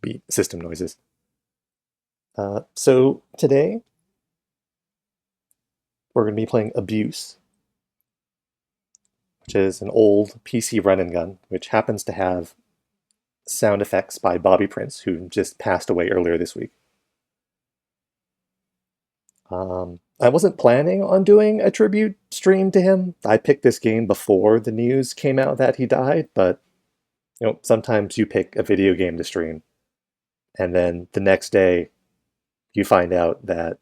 Be system noises. So today we're going to be playing Abuse, which is an old PC run and gun, which happens to have sound effects by Bobby Prince, who just passed away earlier this week. I wasn't planning on doing a tribute stream to him. I picked this game before the news came out that he died, but sometimes you pick a video game to stream, and then the next day you find out that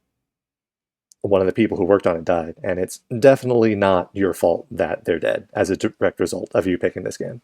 one of the people who worked on it died, and it's definitely not your fault that they're dead as a direct result of you picking this game.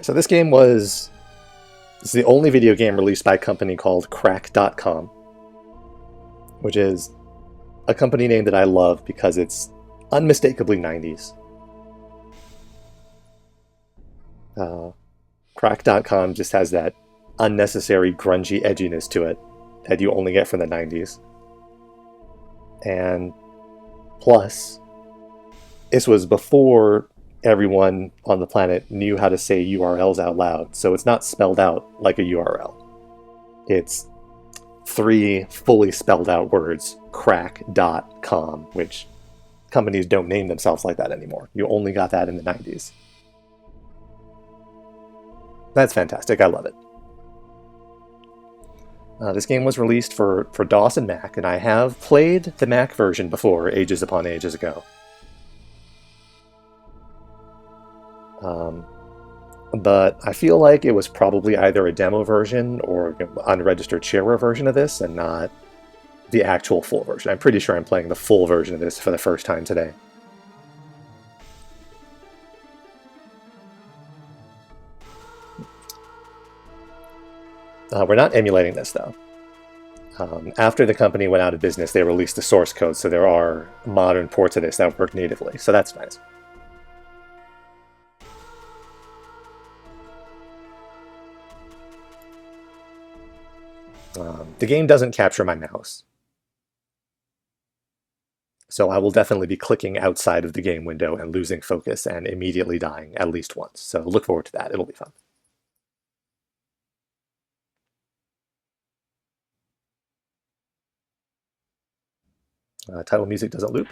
So this game is the only video game released by a company called crack.com, which is a company name that I love because it's unmistakably 90s. Crack.com just has that unnecessary grungy edginess to it that you only get from the 90s. And plus, this was before everyone on the planet knew how to say URLs out loud, so it's not spelled out like a URL. It's 3 fully spelled out words, crack.com, which companies don't name themselves like that anymore. You only got that in the 90s. That's fantastic. I love it. This game was released for DOS and Mac, and I have played the Mac version before, ages upon ages ago. But I feel like it was probably either a demo version or unregistered shareware version of this, and not the actual full version. I'm pretty sure I'm playing the full version of this for the first time today. We're not emulating this, though. After the company went out of business, they released the source code, so there are modern ports of this that work natively, so that's nice. The game doesn't capture my mouse, so I will definitely be clicking outside of the game window and losing focus and immediately dying at least once, so look forward to that. It'll be fun. Title music doesn't loop.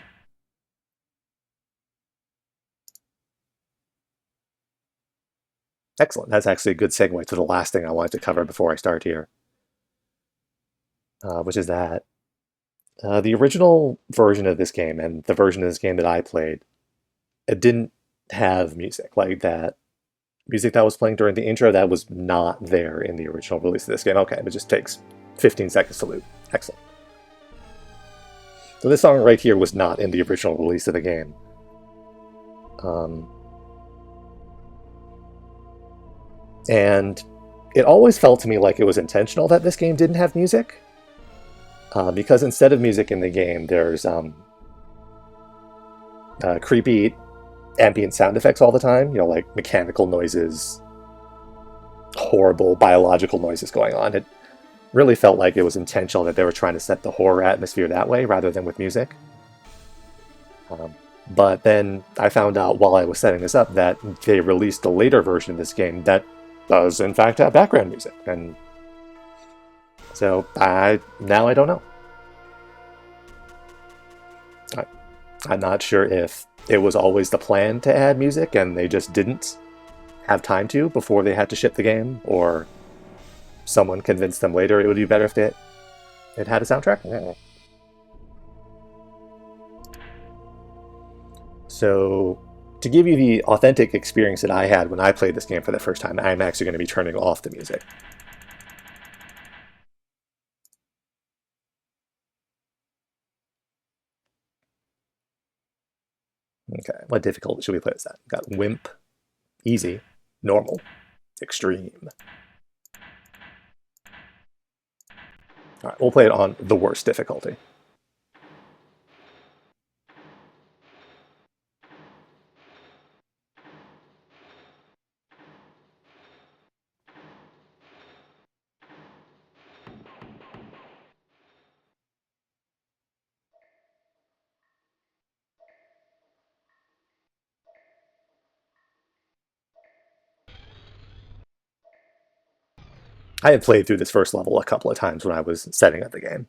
Excellent. That's actually a good segue to the last thing I wanted to cover before I start here, which is that the original version of this game and the version of this game that I played, it didn't have music. Like that music that was playing during the intro, that was not there in the original release of this game. Okay, it just takes 15 seconds to loop. Excellent. So this song right here was not in the original release of the game. And it always felt to me like it was intentional that this game didn't have music. Because instead of music in the game, there's creepy ambient sound effects all the time, like mechanical noises, horrible biological noises going on. It really felt like it was intentional that they were trying to set the horror atmosphere that way rather than with music. But then I found out while I was setting this up that they released a later version of this game that does in fact have background music, and so I don't know. I, I'm not sure if it was always the plan to add music and they just didn't have time to before they had to ship the game, or someone convinced them later it would be better if it had a soundtrack. So, to give you the authentic experience that I had when I played this game for the first time, I'm actually going to be turning off the music. Okay, what difficulty should we play this at? Got Wimp, Easy, Normal, Extreme. All right, we'll play it on the worst difficulty. I had played through this first level a couple of times when I was setting up the game.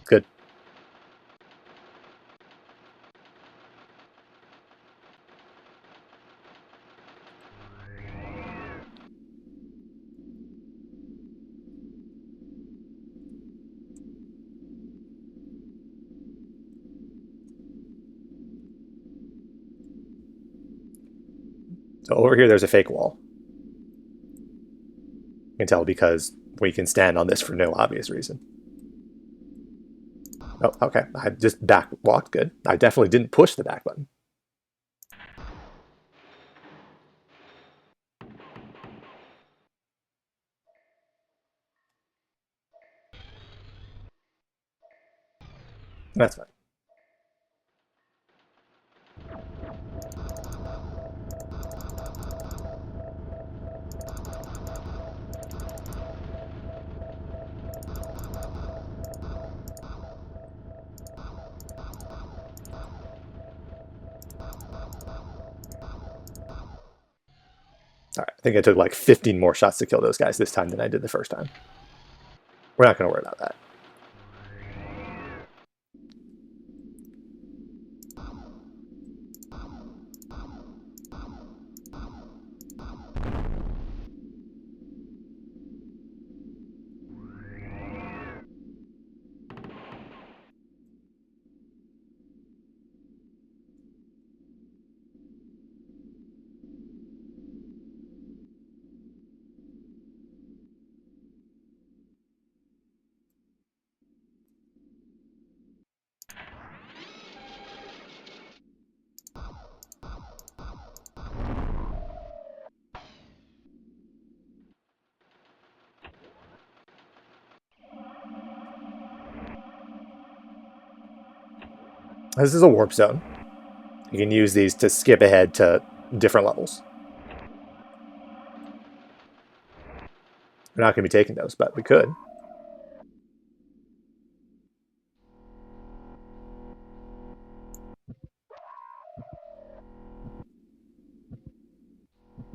Good. So over here, there's a fake wall. You can tell because we can stand on this for no obvious reason. Oh, okay. I just back walked. Good. I definitely didn't push the back button. That's fine. All right. I think I took like 15 more shots to kill those guys this time than I did the first time. We're not going to worry about that. This is a warp zone. You can use these to skip ahead to different levels. We're not going to be taking those, but we could.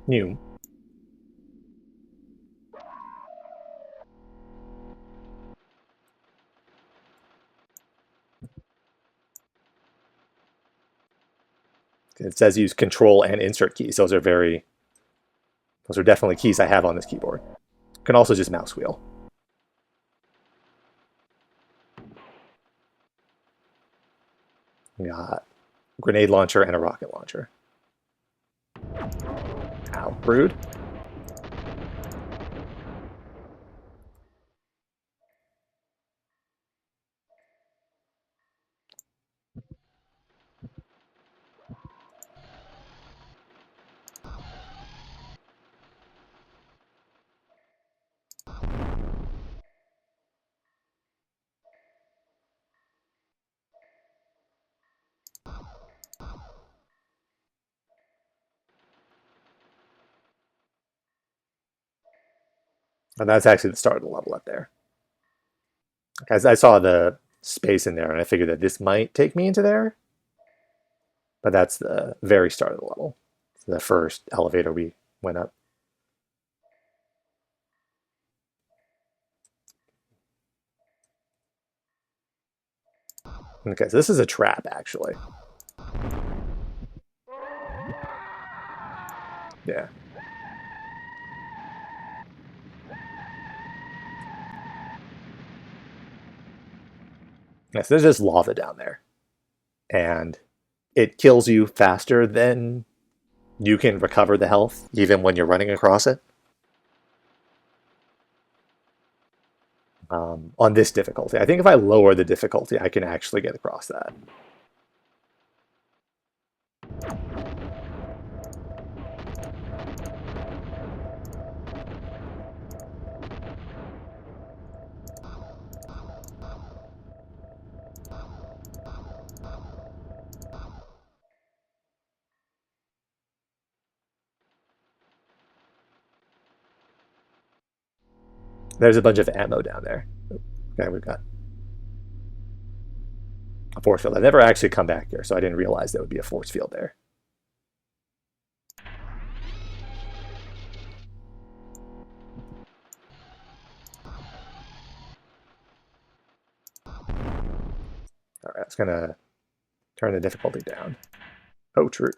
New. It says use control and insert keys. Those are definitely keys I have on this keyboard. You can also just mouse wheel. We got grenade launcher and a rocket launcher. Ow, rude. And that's actually the start of the level up there. As I saw the space in there, and I figured that this might take me into there, but that's the very start of the level. The first elevator we went up. Okay, so this is a trap, actually. Yeah. Yes, there's just lava down there. And it kills you faster than you can recover the health, even when you're running across it. On this difficulty. I think if I lower the difficulty, I can actually get across that. There's a bunch of ammo down there. Okay, we've got a force field. I've never actually come back here, so I didn't realize there would be a force field there. All right, it's gonna turn the difficulty down. Oh, true.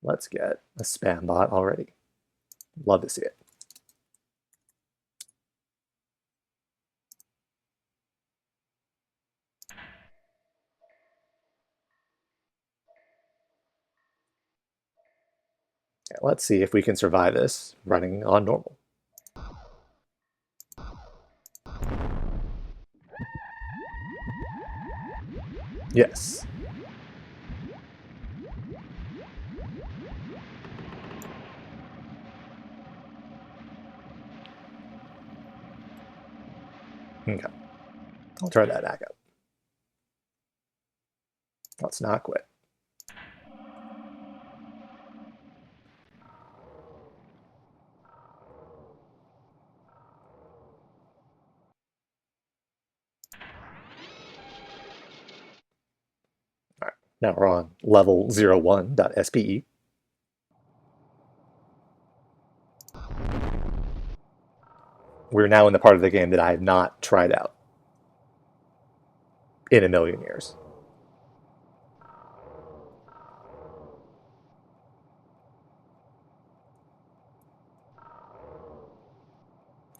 Let's get a spam bot already. Love to see it. Okay, let's see if we can survive this running on normal. Yes. Okay. I'll try that back up. Let's not quit. All right. Now we're on level 01.spe. We're now in the part of the game that I have not tried out in a million years.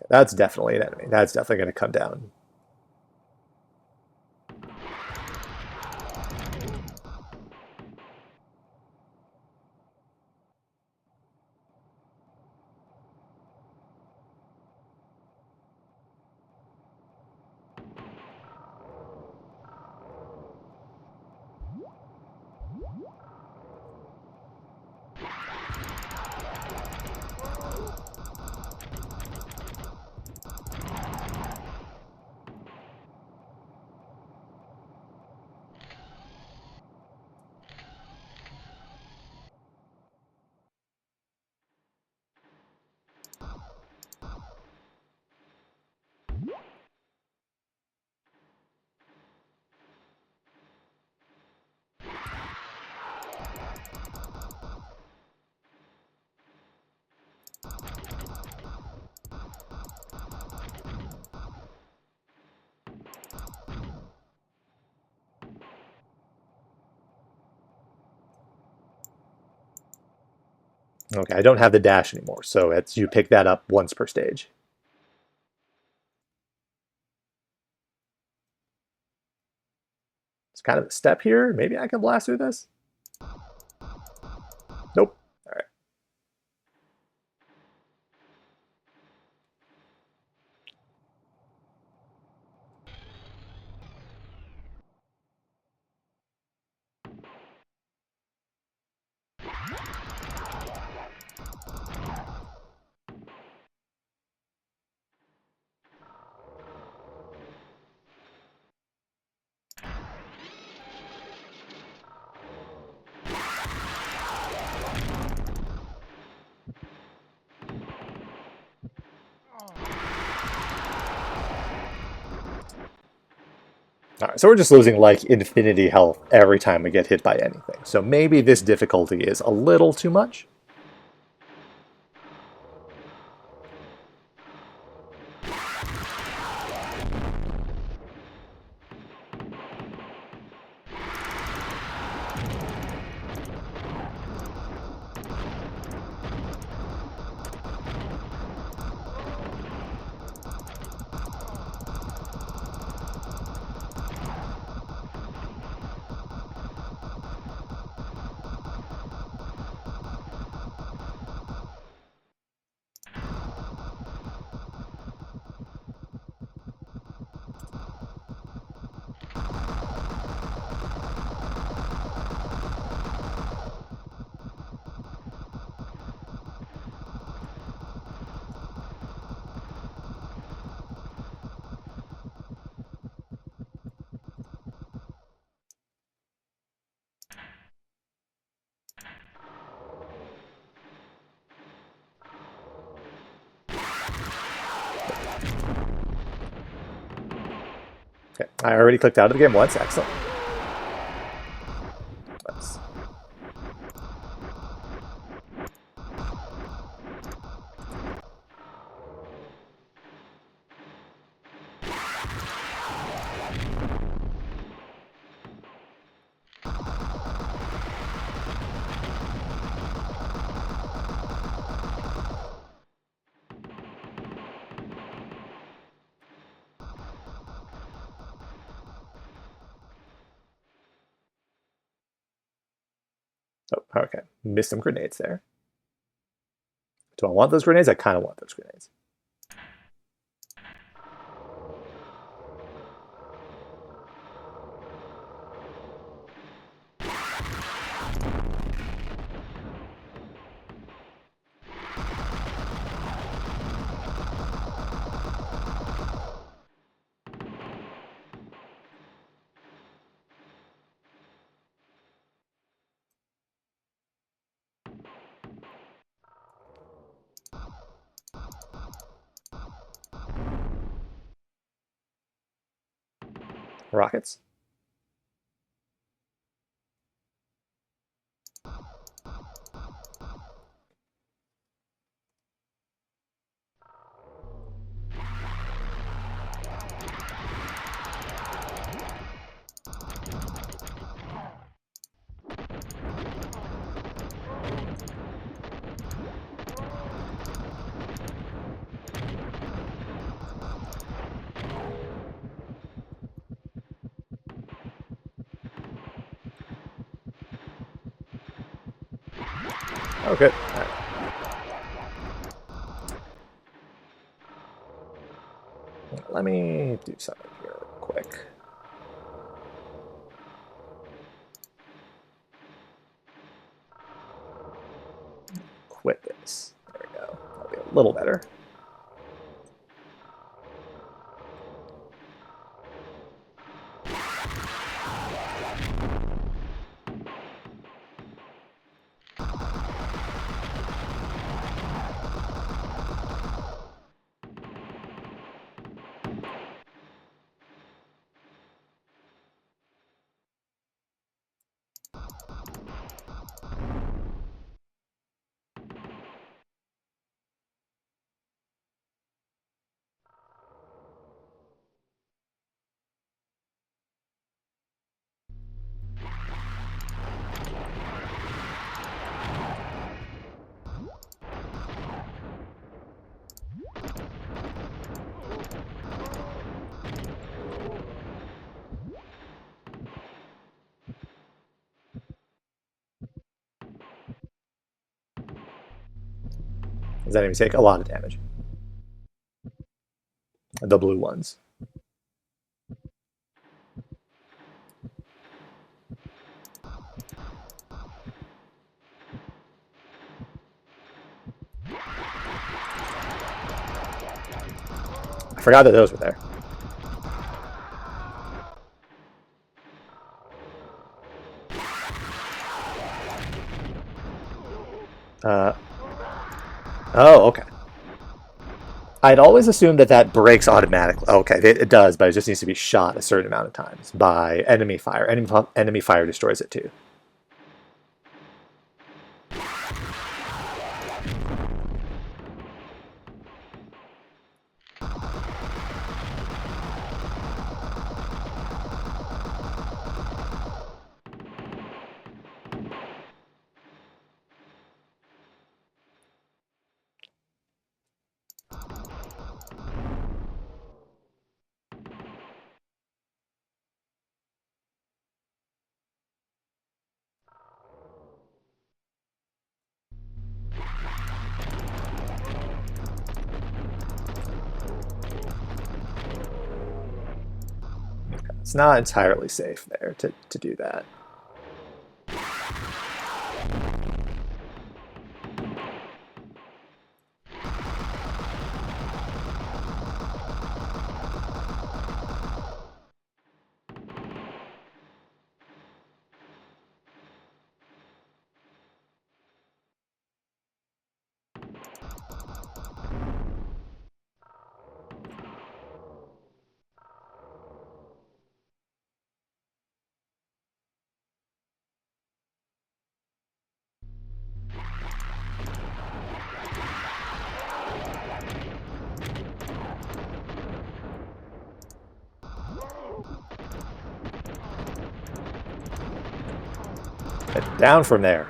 That's definitely an enemy. That's definitely going to come down. Okay, I don't have the dash anymore, so it's you pick that up once per stage. It's kind of a step here. Maybe I can blast through this. Nope. All right. Alright, so we're just losing like infinity health every time we get hit by anything. So maybe this difficulty is a little too much. Okay, I already clicked out of the game once. Excellent. Let's... Oh, okay. Missed some grenades there. Do I want those grenades? I kind of want those grenades. Rockets. Oh, good. All right. Let me do something here real quick. Quit this. There we go. That'll be a little better. These enemies take a lot of damage. The blue ones. I forgot that those were there. Oh, okay. I'd always assumed that that breaks automatically. Okay, it does, but it just needs to be shot a certain amount of times by enemy fire. Enemy fire destroys it too. It's not entirely safe there to do that. Down from there.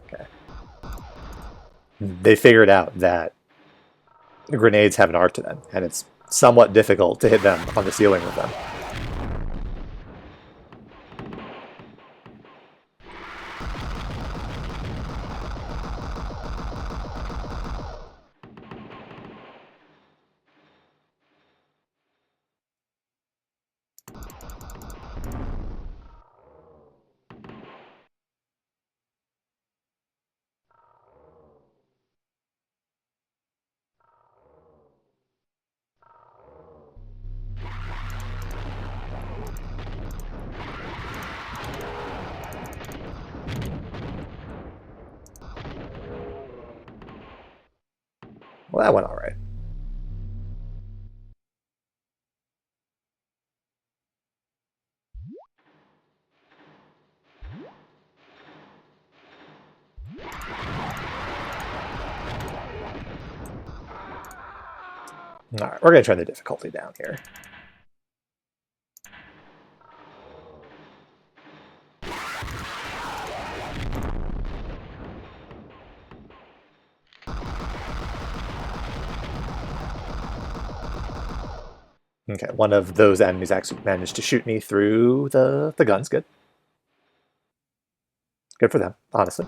Okay. They figured out that grenades have an arc to them, and it's somewhat difficult to hit them on the ceiling with them. Well, that went all right. All right, we're going to turn the difficulty down here. Okay, one of those enemies actually managed to shoot me through the guns. Good. Good for them, honestly.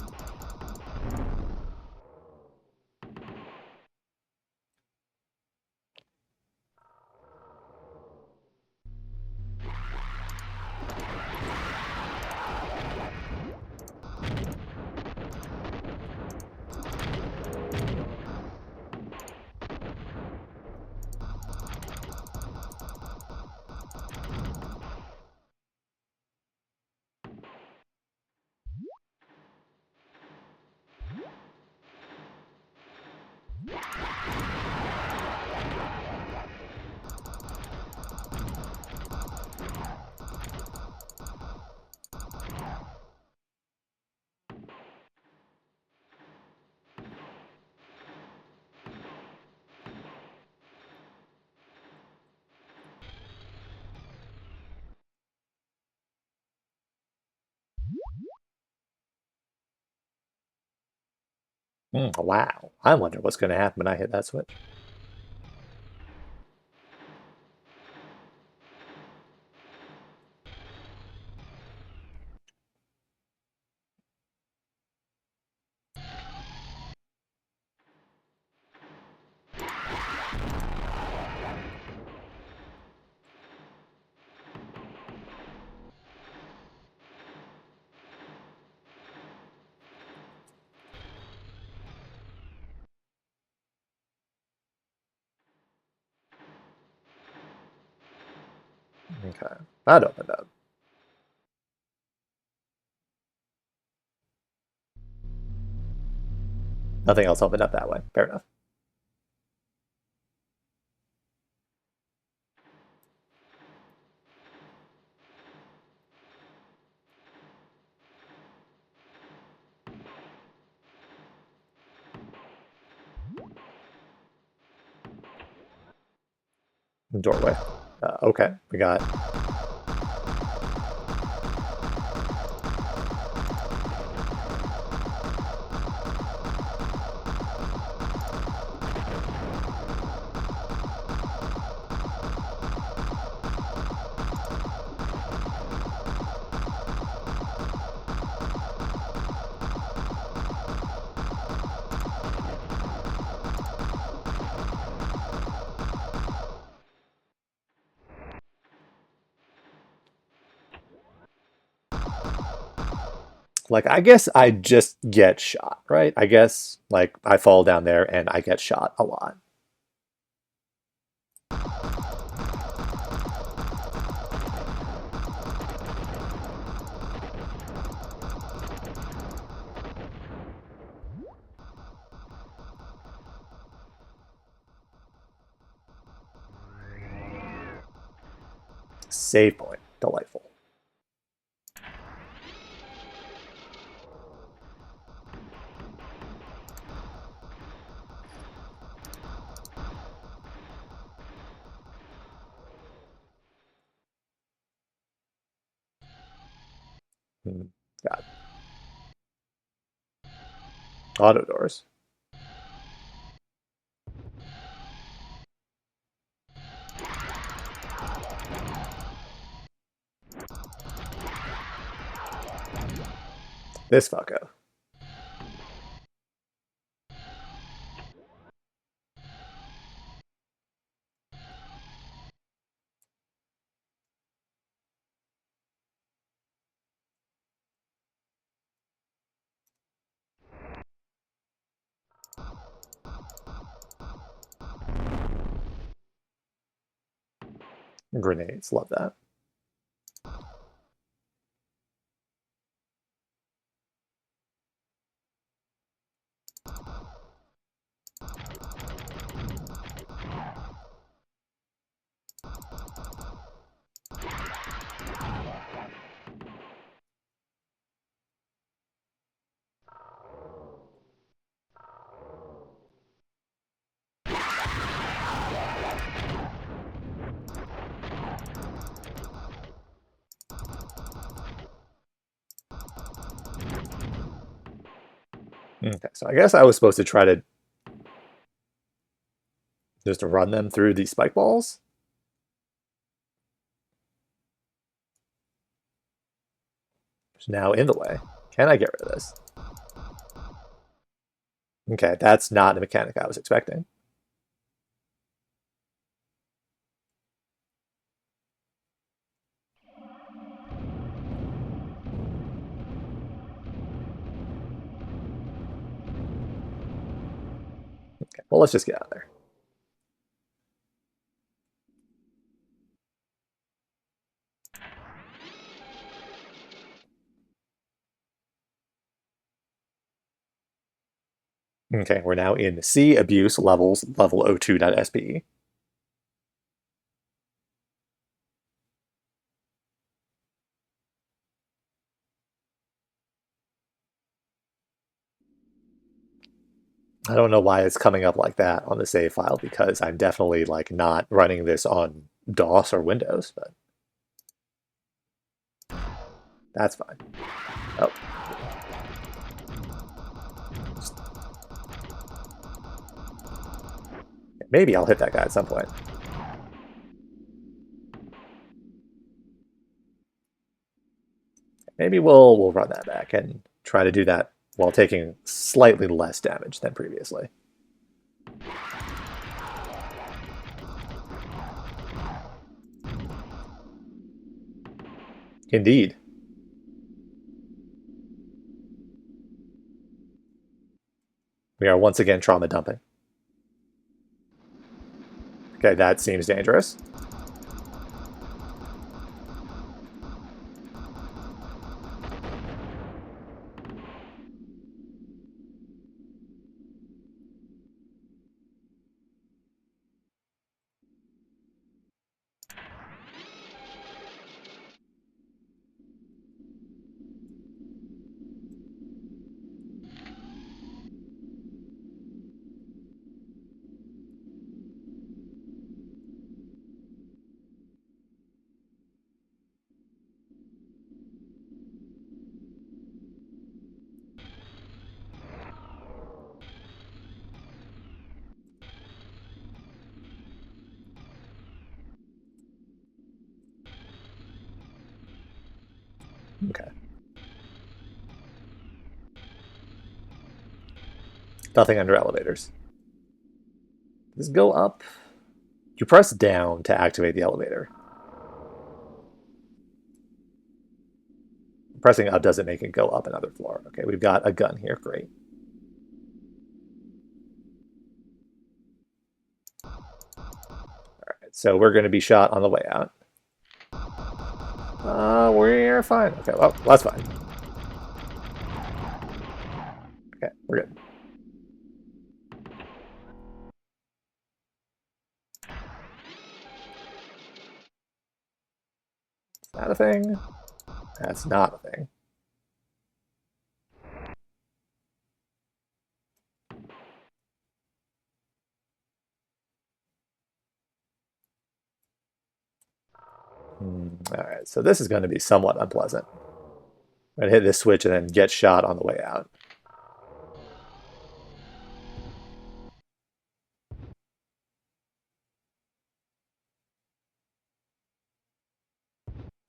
Wow. I wonder what's going to happen when I hit that switch. Okay, that opened up. Nothing else opened up that way. Fair enough. Doorway. Okay, we got like, I guess I just get shot, right? I guess like I fall down there and I get shot a lot. Save point. Delightful. Got auto doors. This fucko. Grenades. Love that. Okay, so I guess I was supposed to try to just run them through these spike balls. It's now in the way. Can I get rid of this? Okay, that's not the mechanic I was expecting. Okay, well, let's just get out of there. Okay, we're now in C abuse levels, level 02.SPE. I don't know why it's coming up like that on the save file because I'm definitely like not running this on DOS or Windows, but that's fine. Oh. Maybe I'll hit that guy at some point. Maybe we'll run that back and try to do that while taking slightly less damage than previously. Indeed. We are once again trauma dumping. Okay, that seems dangerous. Nothing under elevators. Does it go up? You press down to activate the elevator. Pressing up doesn't make it go up another floor. Okay, we've got a gun here. Great. All right, so we're going to be shot on the way out. We're fine. Okay, well, that's fine. Okay, we're good. Is that a thing? That's not a thing. All right, so this is going to be somewhat unpleasant. I'm going to hit this switch and then get shot on the way out.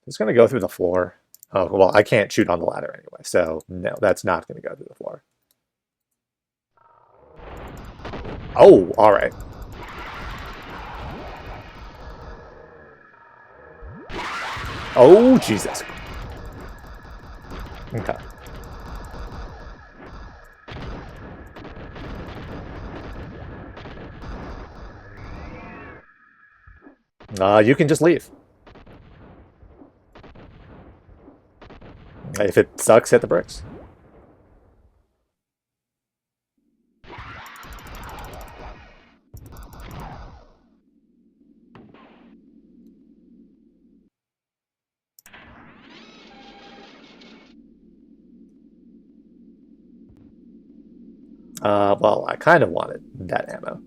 It's going to go through the floor. Oh, well, I can't shoot on the ladder anyway, so no, that's not going to go through the floor. Oh, all right. Oh, Jesus. Okay. You can just leave. If it sucks, hit the bricks. Well, I kind of wanted that ammo.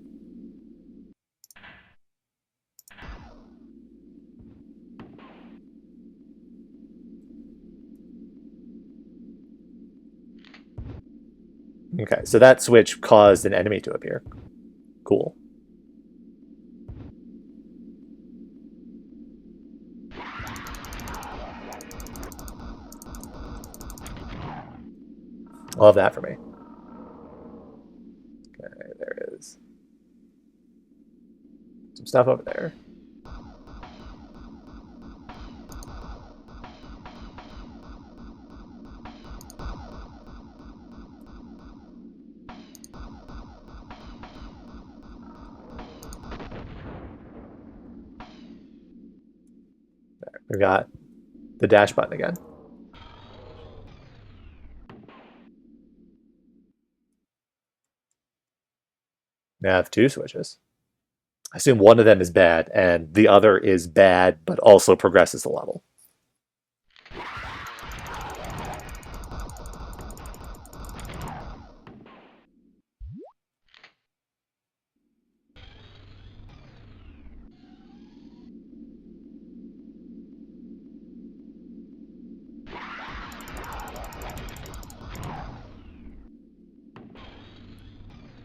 Okay, so that switch caused an enemy to appear. Cool. Love that for me. Okay, there is some stuff over there. We've got the dash button again. We have two switches. I assume one of them is bad, and the other is bad, but also progresses the level.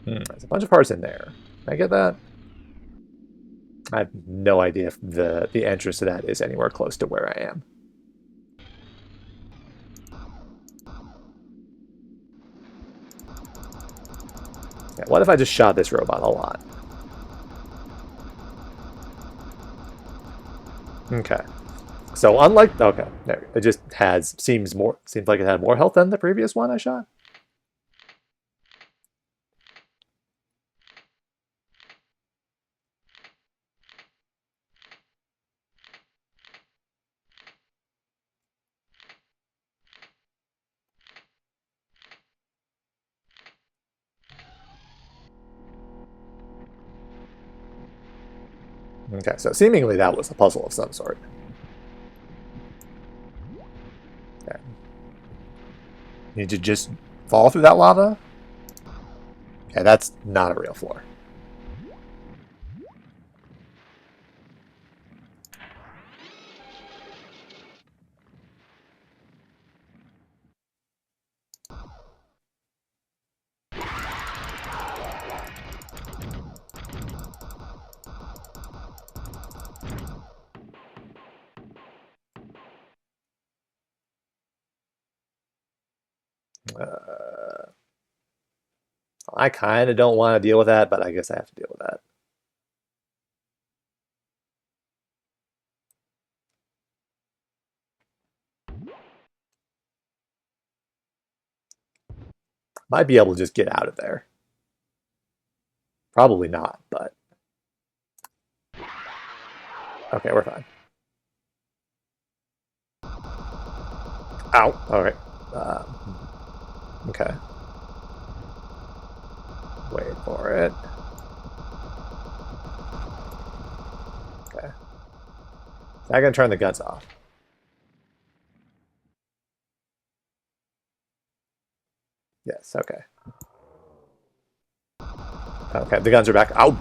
There's a bunch of parts in there. Can I get that? I have no idea if the entrance to that is anywhere close to where I am. Yeah, what if I just shot this robot a lot? Okay. So unlike okay, there, it just seems like it had more health than the previous one I shot. Okay, so seemingly that was a puzzle of some sort. Okay. Need to just fall through that lava? Okay, that's not a real floor. I kind of don't want to deal with that, but I guess I have to deal with that. Might be able to just get out of there. Probably not, but okay, we're fine. Ow. All right. Okay. Wait for it. Okay. So I'm gonna turn the guns off. Yes. Okay. Okay. The guns are back. Ow.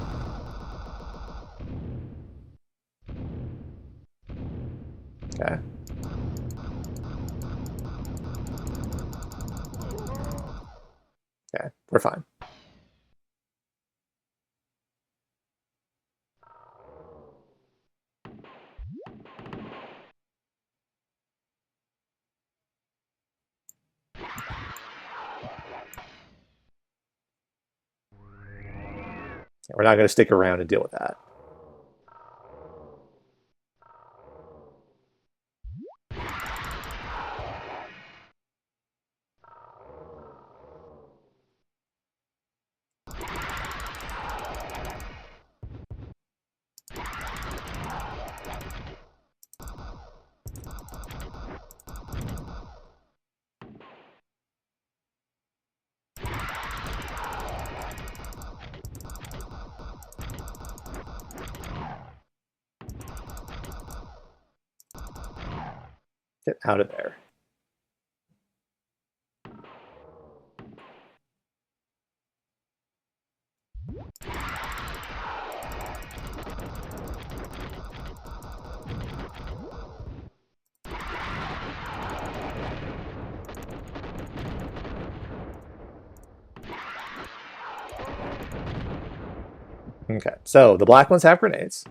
Okay. Okay. We're fine. We're not going to stick around and deal with that. Get out of there. Okay, so the black ones have grenades.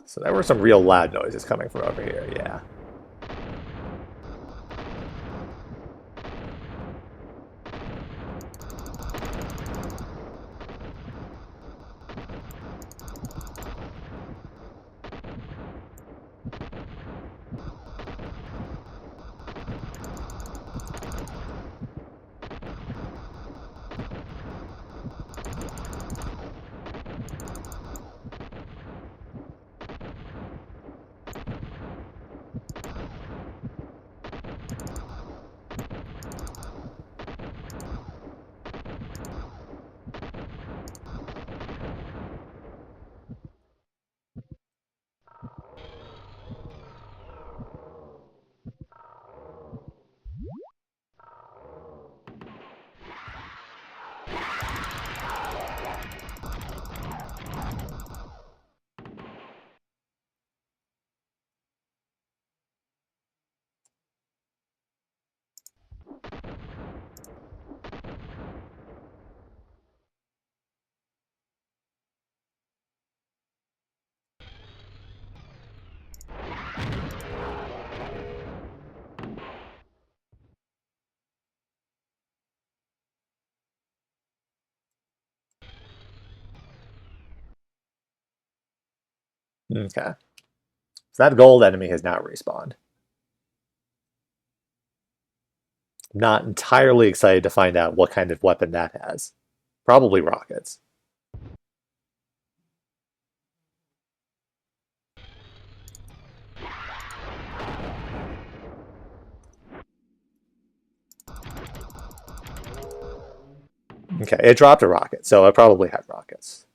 So there were some real loud noises coming from over here, yeah. Okay. So that gold enemy has now respawned. Not entirely excited to find out what kind of weapon that has. Probably rockets. Okay, it dropped a rocket, so it probably had rockets.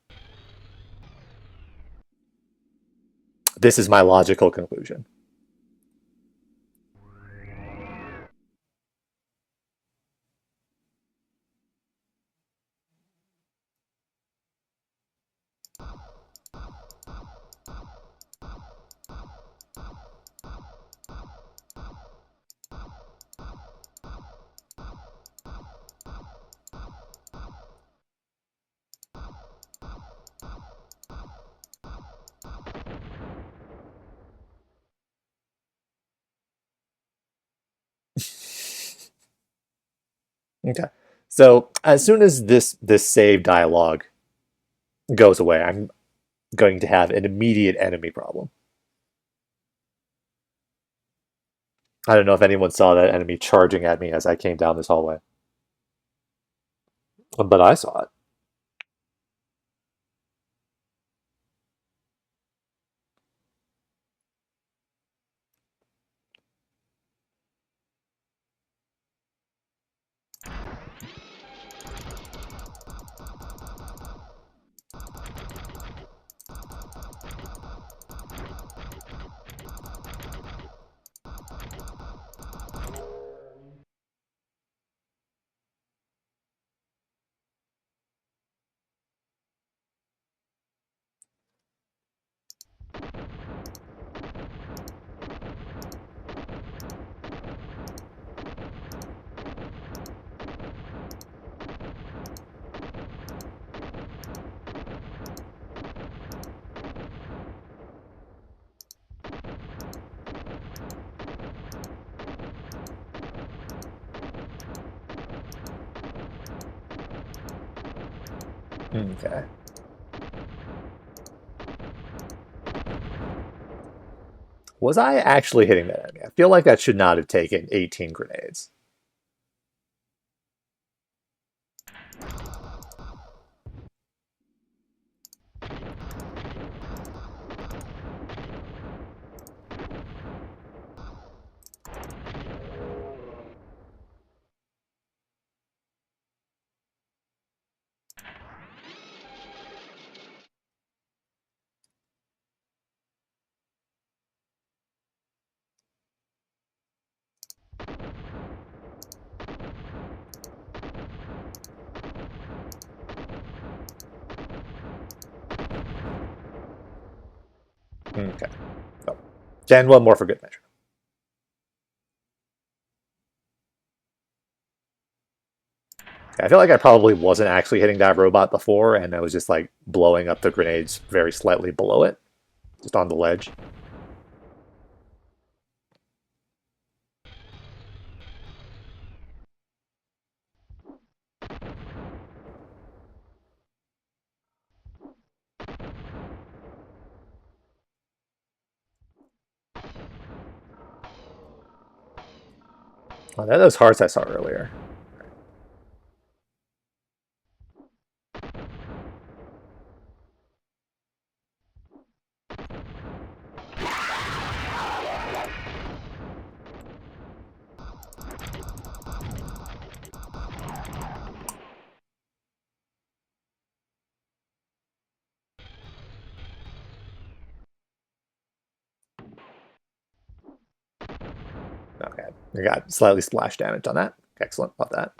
This is my logical conclusion. Okay. So as soon as this save dialogue goes away, I'm going to have an immediate enemy problem. I don't know if anyone saw that enemy charging at me as I came down this hallway, but I saw it. Okay. Was I actually hitting that enemy? I feel like that should not have taken 18 grenades. Okay. So, and one more for good measure. Okay, I feel like I probably wasn't actually hitting that robot before, and I was just like blowing up the grenades very slightly below it, just on the ledge. Oh, they're those hearts I saw earlier. Okay, I got slightly splash damage on that. Excellent, love that.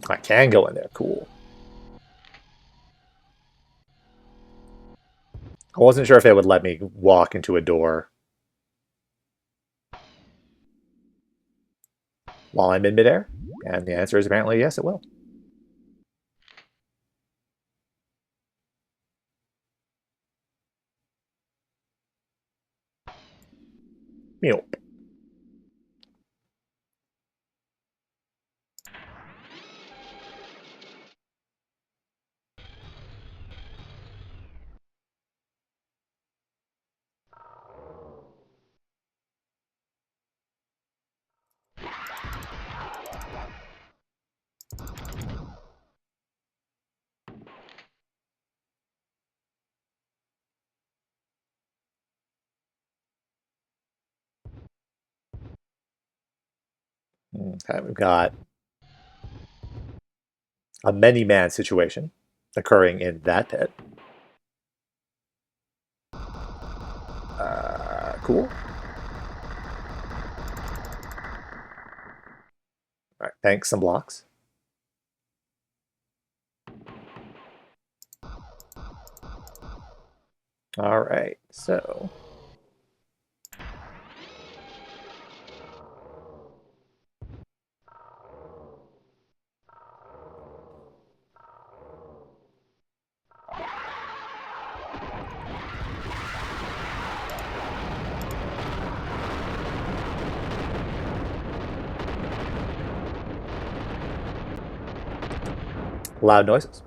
I can go in there, cool. I wasn't sure if it would let me walk into a door. while I'm in midair? And the answer is apparently yes, it will. Meow. Okay, we've got a many-man situation occurring in that pit. Cool. All right, thanks, some blocks. All right, so loud noises.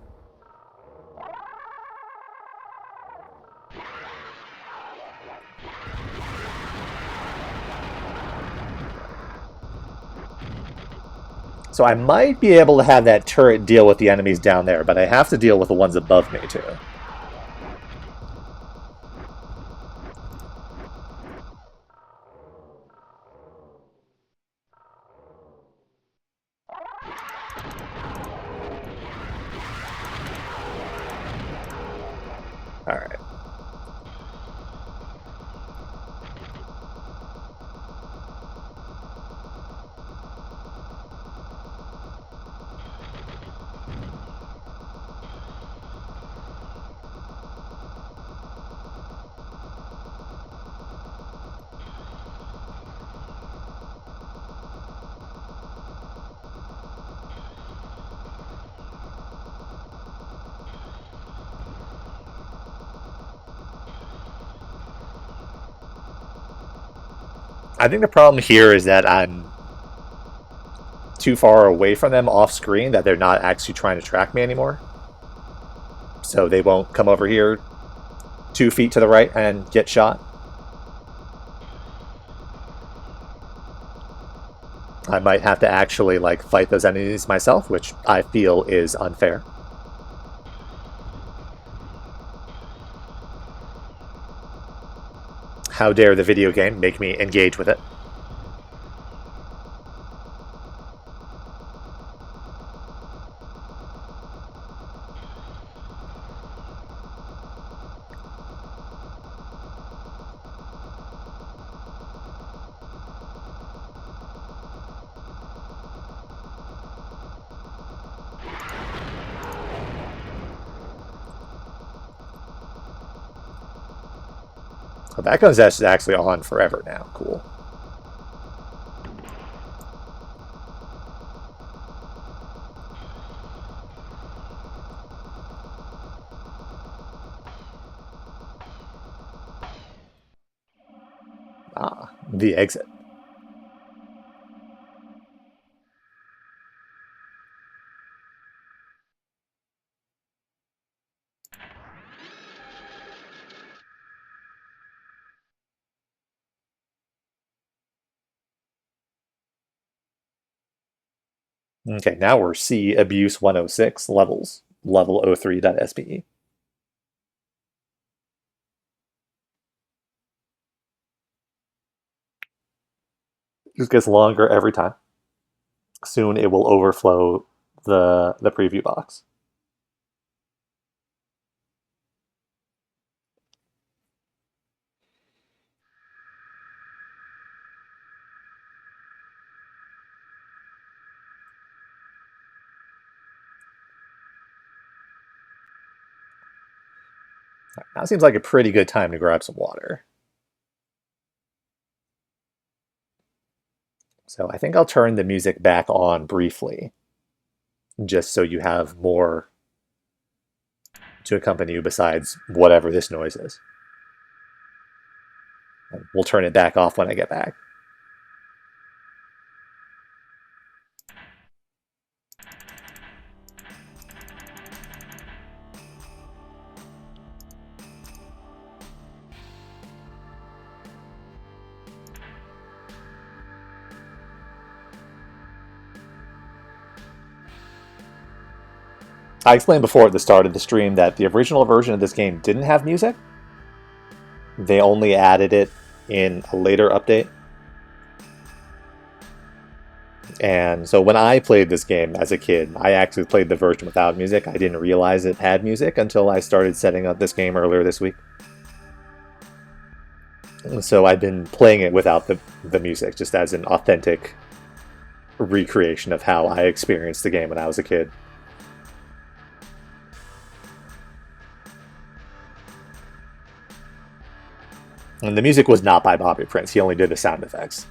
So I might be able to have that turret deal with the enemies down there, but I have to deal with the ones above me too. All right. I think the problem here is that I'm too far away from them off screen that they're not actually trying to track me anymore. So they won't come over here 2 feet to the right and get shot. I might have to actually like fight those enemies myself, which I feel is unfair. How dare the video game make me engage with it? Oh, that gun's actually on forever now. Cool. Ah, the exit. Okay, now we're C abuse 106 levels, level 03.spe. This gets longer every time. Soon it will overflow the preview box. Now seems like a pretty good time to grab some water. So I think I'll turn the music back on briefly, just so you have more to accompany you besides whatever this noise is. And we'll turn it back off when I get back. I explained before at the start of the stream that the original version of this game didn't have music. They only added it in a later update. And so when I played this game as a kid, I actually played the version without music. I didn't realize it had music until I started setting up this game earlier this week. So I've been playing it without the music, just as an authentic recreation of how I experienced the game when I was a kid. And the music was not by Bobby Prince. He only did the sound effects.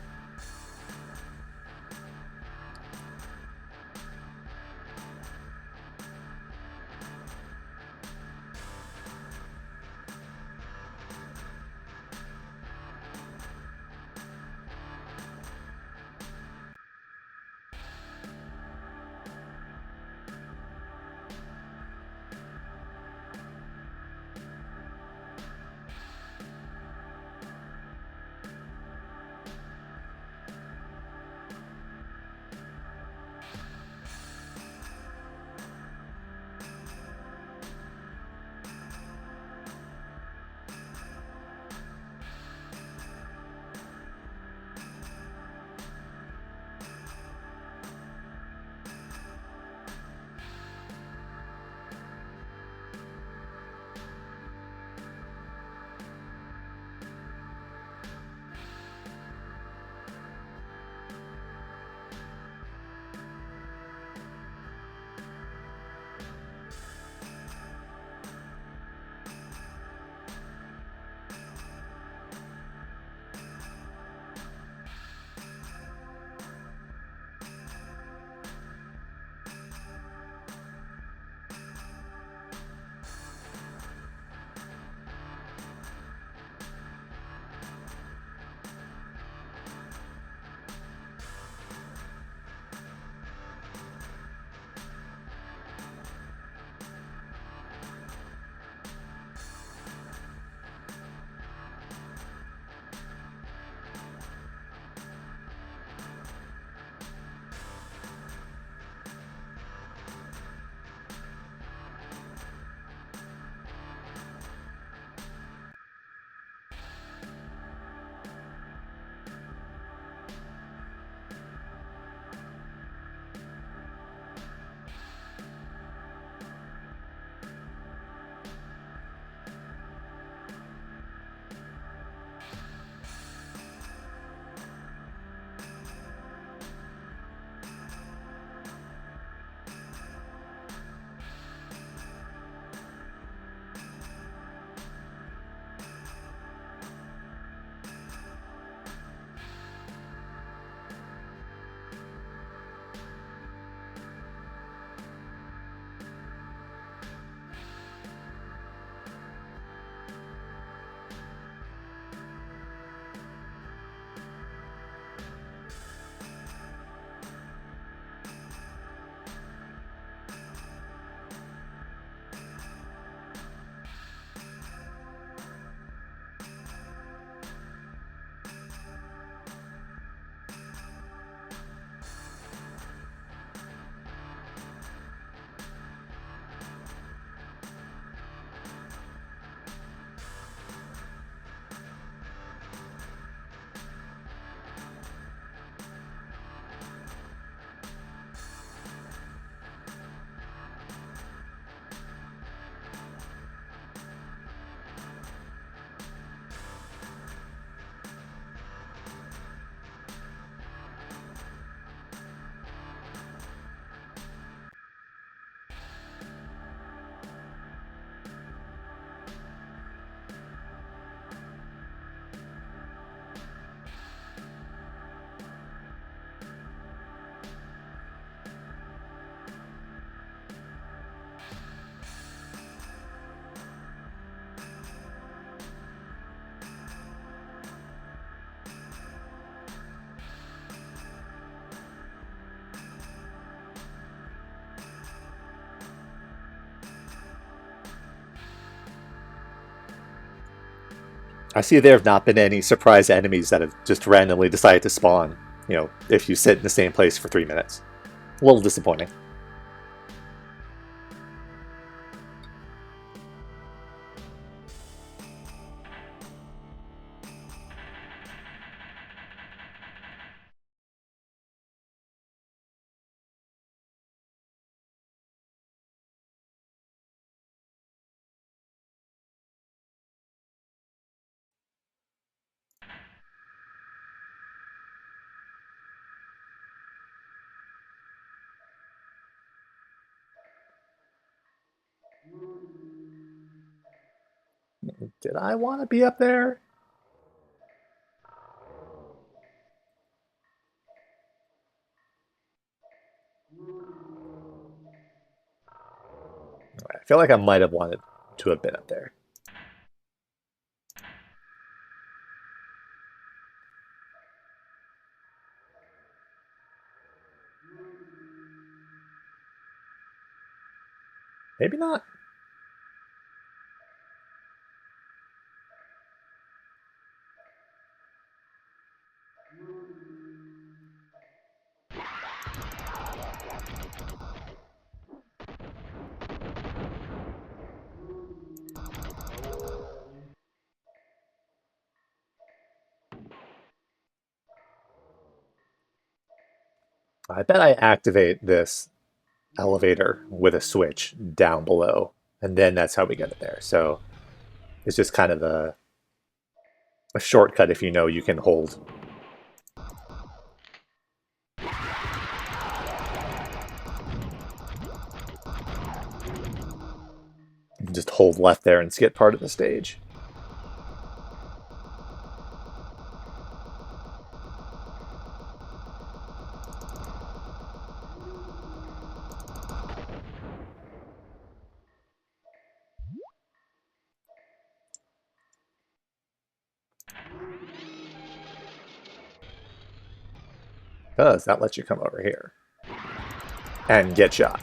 I see there have not been any surprise enemies that have just randomly decided to spawn, if you sit in the same place for 3 minutes. A little disappointing. Did I want to be up there? I feel like I might have wanted to have been up there. Maybe not. I bet I activate this elevator with a switch down below, and then that's how we get it there. So it's just kind of a shortcut if you know you can hold. You can just hold left there and skip part of the stage. Because that lets you come over here and get shot.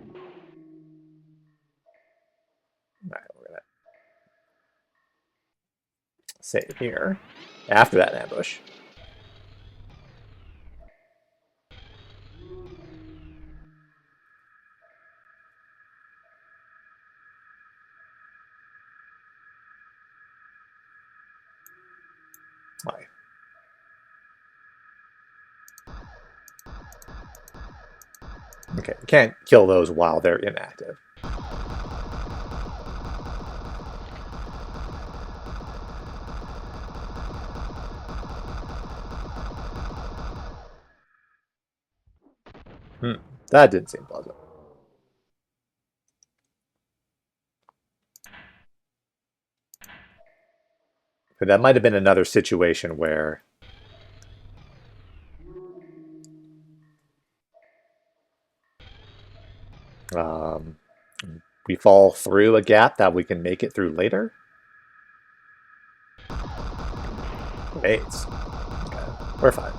All right, we're gonna save here after that ambush. Why? Okay, you can't kill those while they're inactive. That didn't seem pleasant. But that might have been another situation where um, we fall through a gap that we can make it through later. Mates. Okay, we're fine.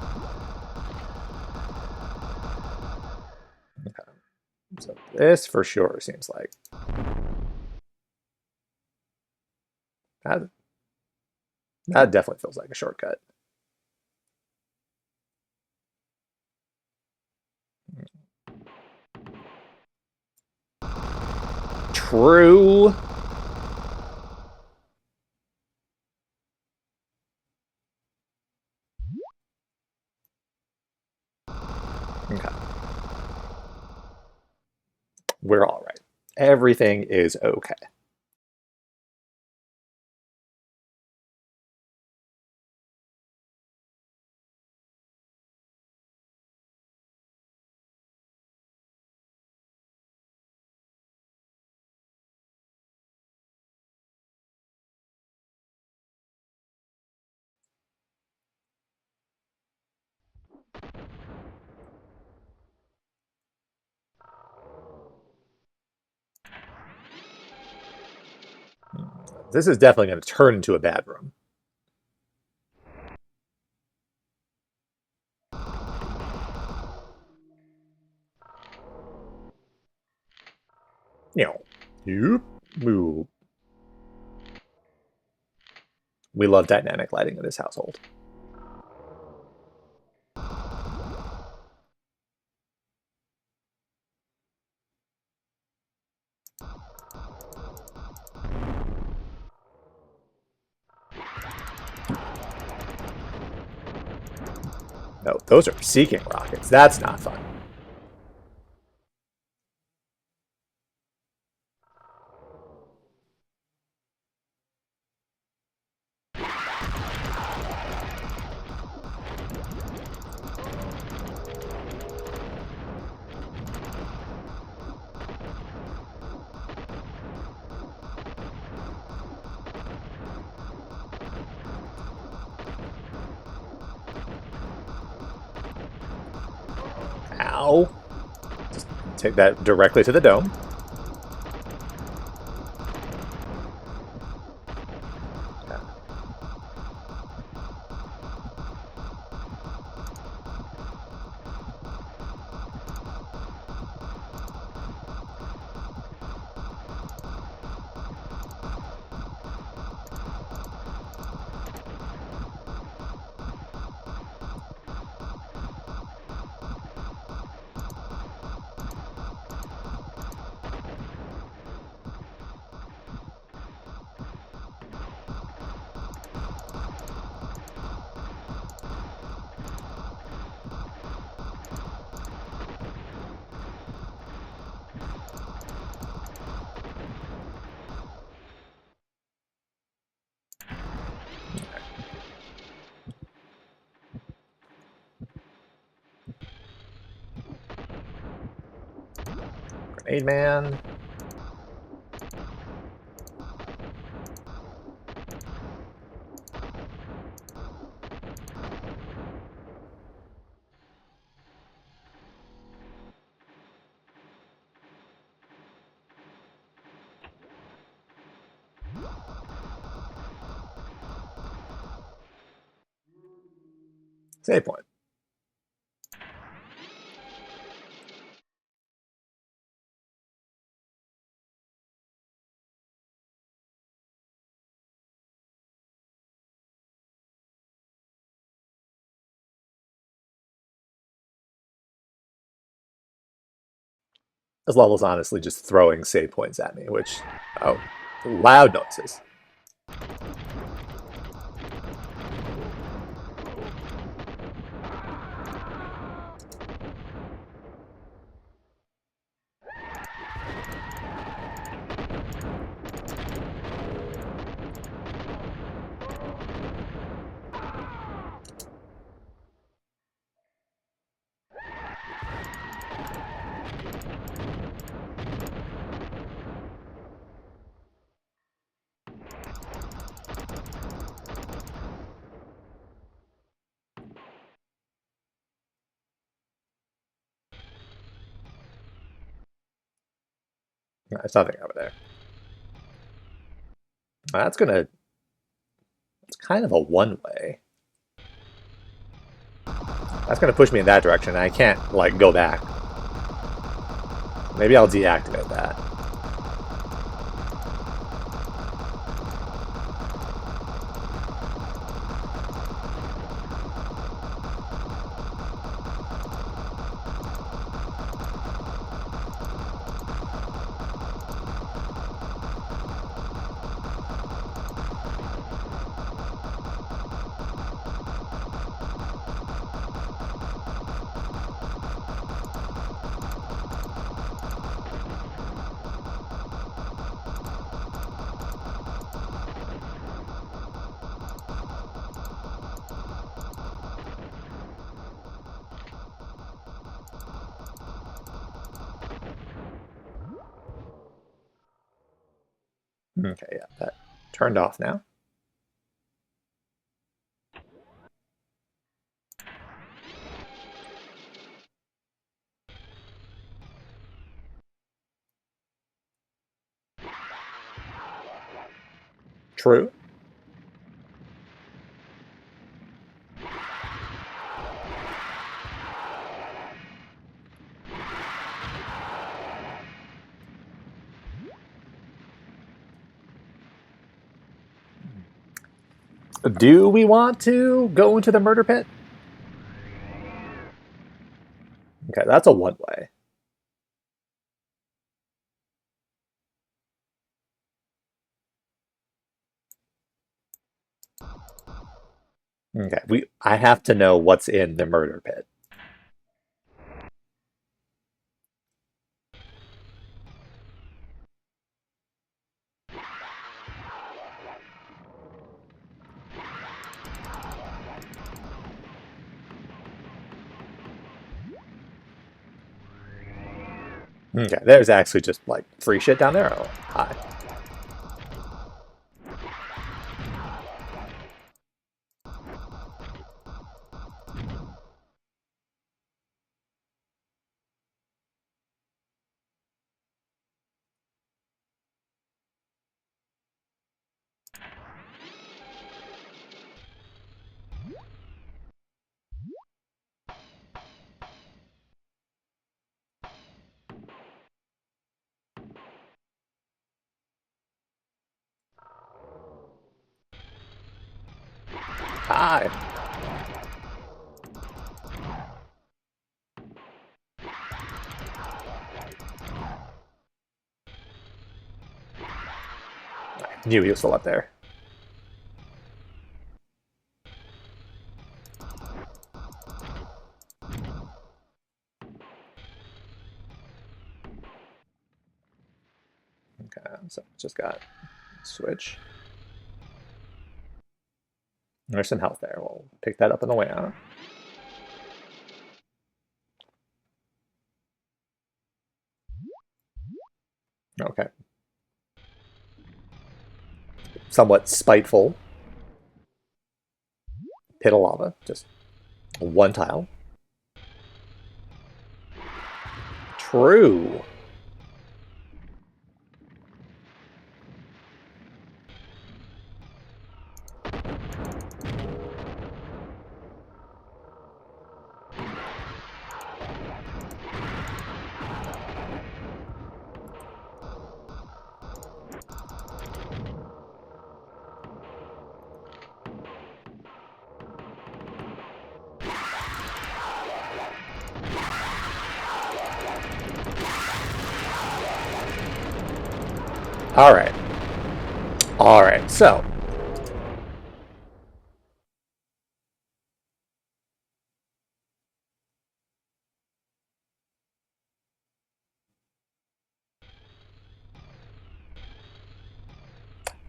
Okay. So this for sure seems like that, that definitely feels like a shortcut. True. Okay. We're all right. Everything is okay. This is definitely going to turn into a bad room. You know, you move. We love dynamic lighting in this household. No, those are seeking rockets. That's not fun. Ow. Just take that directly to the dome. Grenade man. Save point. This level's honestly just throwing save points at me, which, oh, loud noises. There's nothing over there. That's gonna... It's kind of a one-way. That's gonna push me in that direction, and I can't, like, go back. Maybe I'll deactivate that. Okay, yeah, that turned off now. True. Do we want to go into the murder pit? Okay, that's a one-way. Okay, I have to know what's in the murder pit. Okay, there's actually just like free shit down there. Oh, hi. Hi. I knew he was still up there. Okay, so just got switch. There's some health there. We'll pick that up on the way out. Okay. Somewhat spiteful. Pit of lava. Just one tile. True. All right. All right. So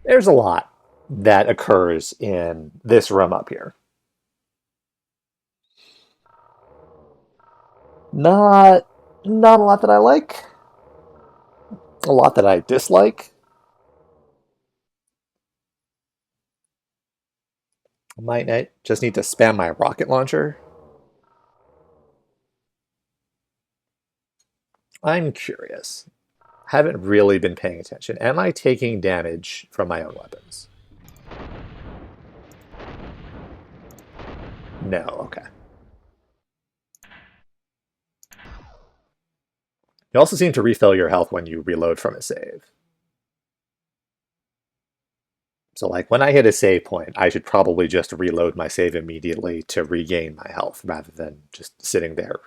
there's a lot that occurs in this room up here. Not not a lot that I like. A lot that I dislike. Might just need to spam my rocket launcher. I'm curious. Haven't really been paying attention. Am I taking damage from my own weapons? No, okay. You also seem to refill your health when you reload from a save. So like when I hit a save point, I should probably just reload my save immediately to regain my health rather than just sitting there.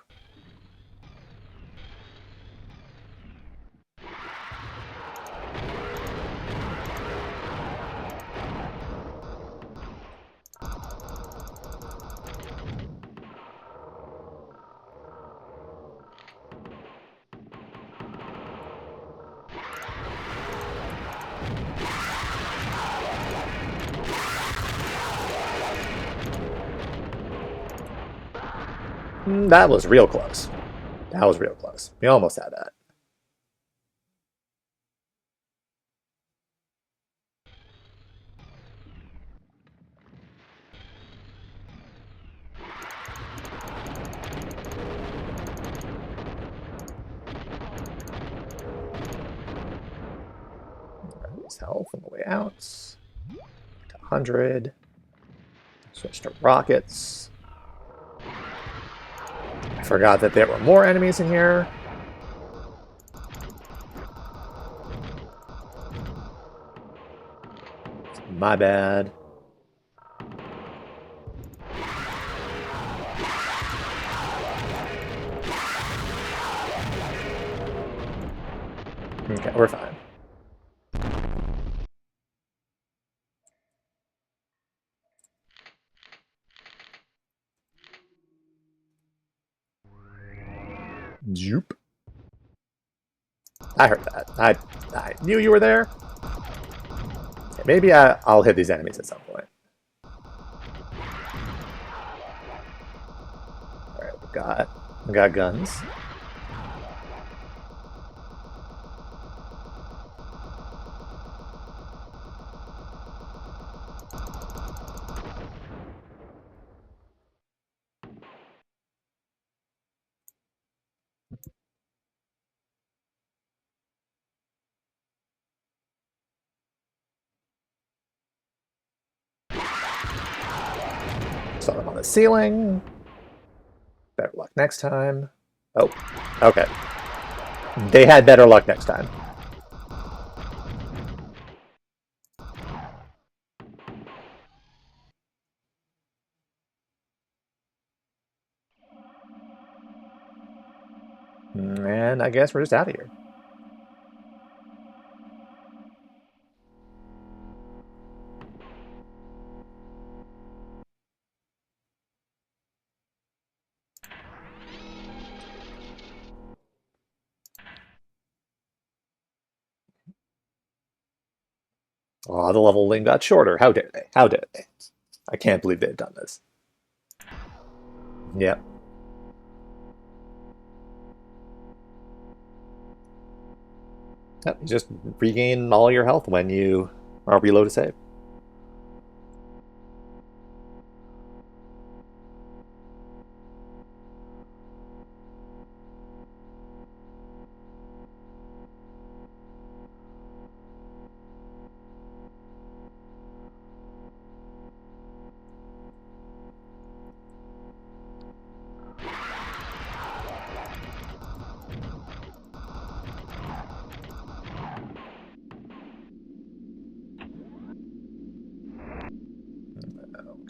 That was real close. That was real close. We almost had that. His health on the way out. To 100. Switch to rockets. I forgot that there were more enemies in here. My bad. Okay, we're fine. Joop. I heard that. I knew you were there. Okay, maybe I'll hit these enemies at some point. All right, we got guns. Saw them on the ceiling. Better luck next time. Oh, okay. They had better luck next time. And I guess we're just out of here. Oh, the leveling got shorter. How dare they? How dare they? I can't believe they've done this. Yep. Yep. You just regain all your health when you reload a save.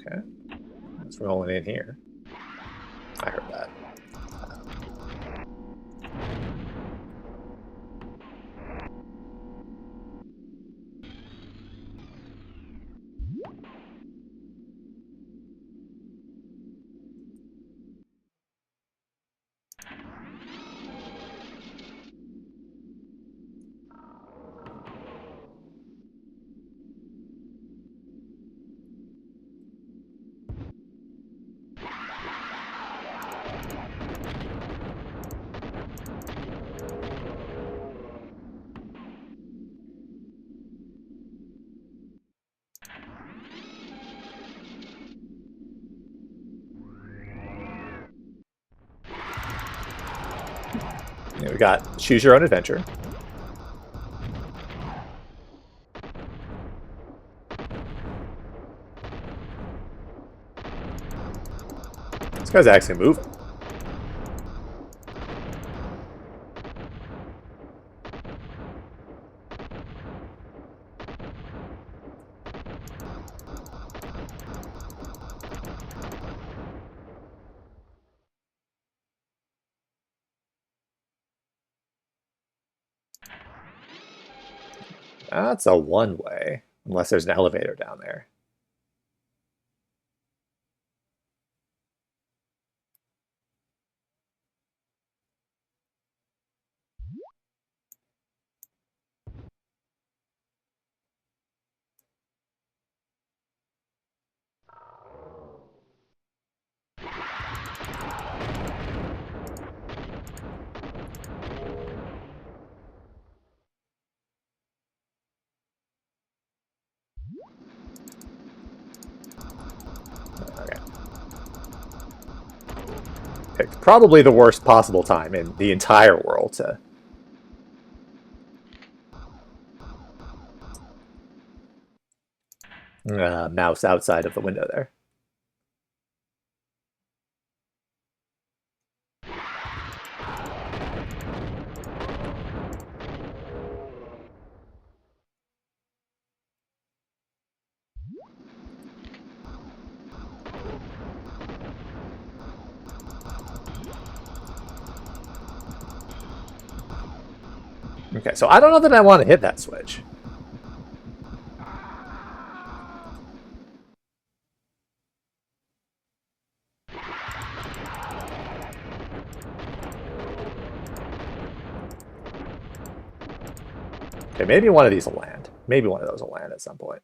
Okay. Let's roll it in here. I heard that. We got choose your own adventure. This guy's actually moving. That's a one-way, unless there's an elevator down there. Okay. Picked probably the worst possible time in the entire world to... mouse outside of the window there. Okay, so I don't know that I want to hit that switch. Okay, maybe one of these will land. Maybe one of those will land at some point.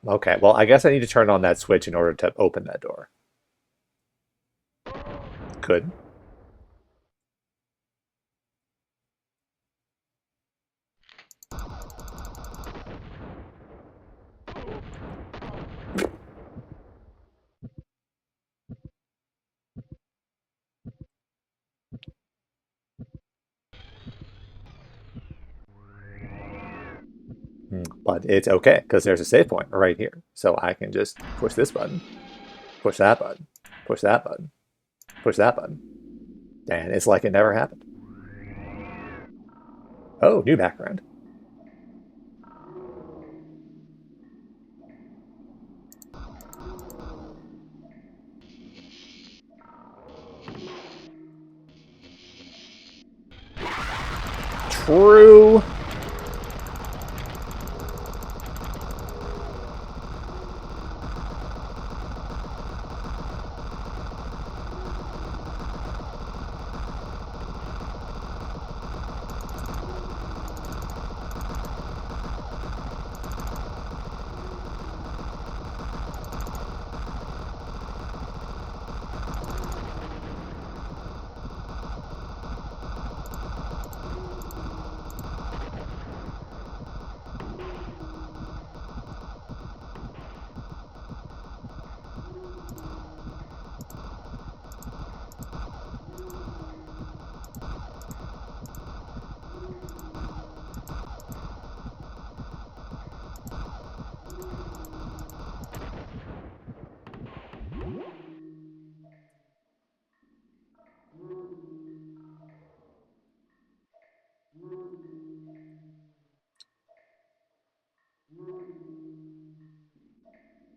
Okay, well, I guess I need to turn on that switch in order to open that door. Could. But it's okay, because there's a save point right here. So I can just push this button, push that button, push that button, push that button. And it's like it never happened. Oh, new background. True.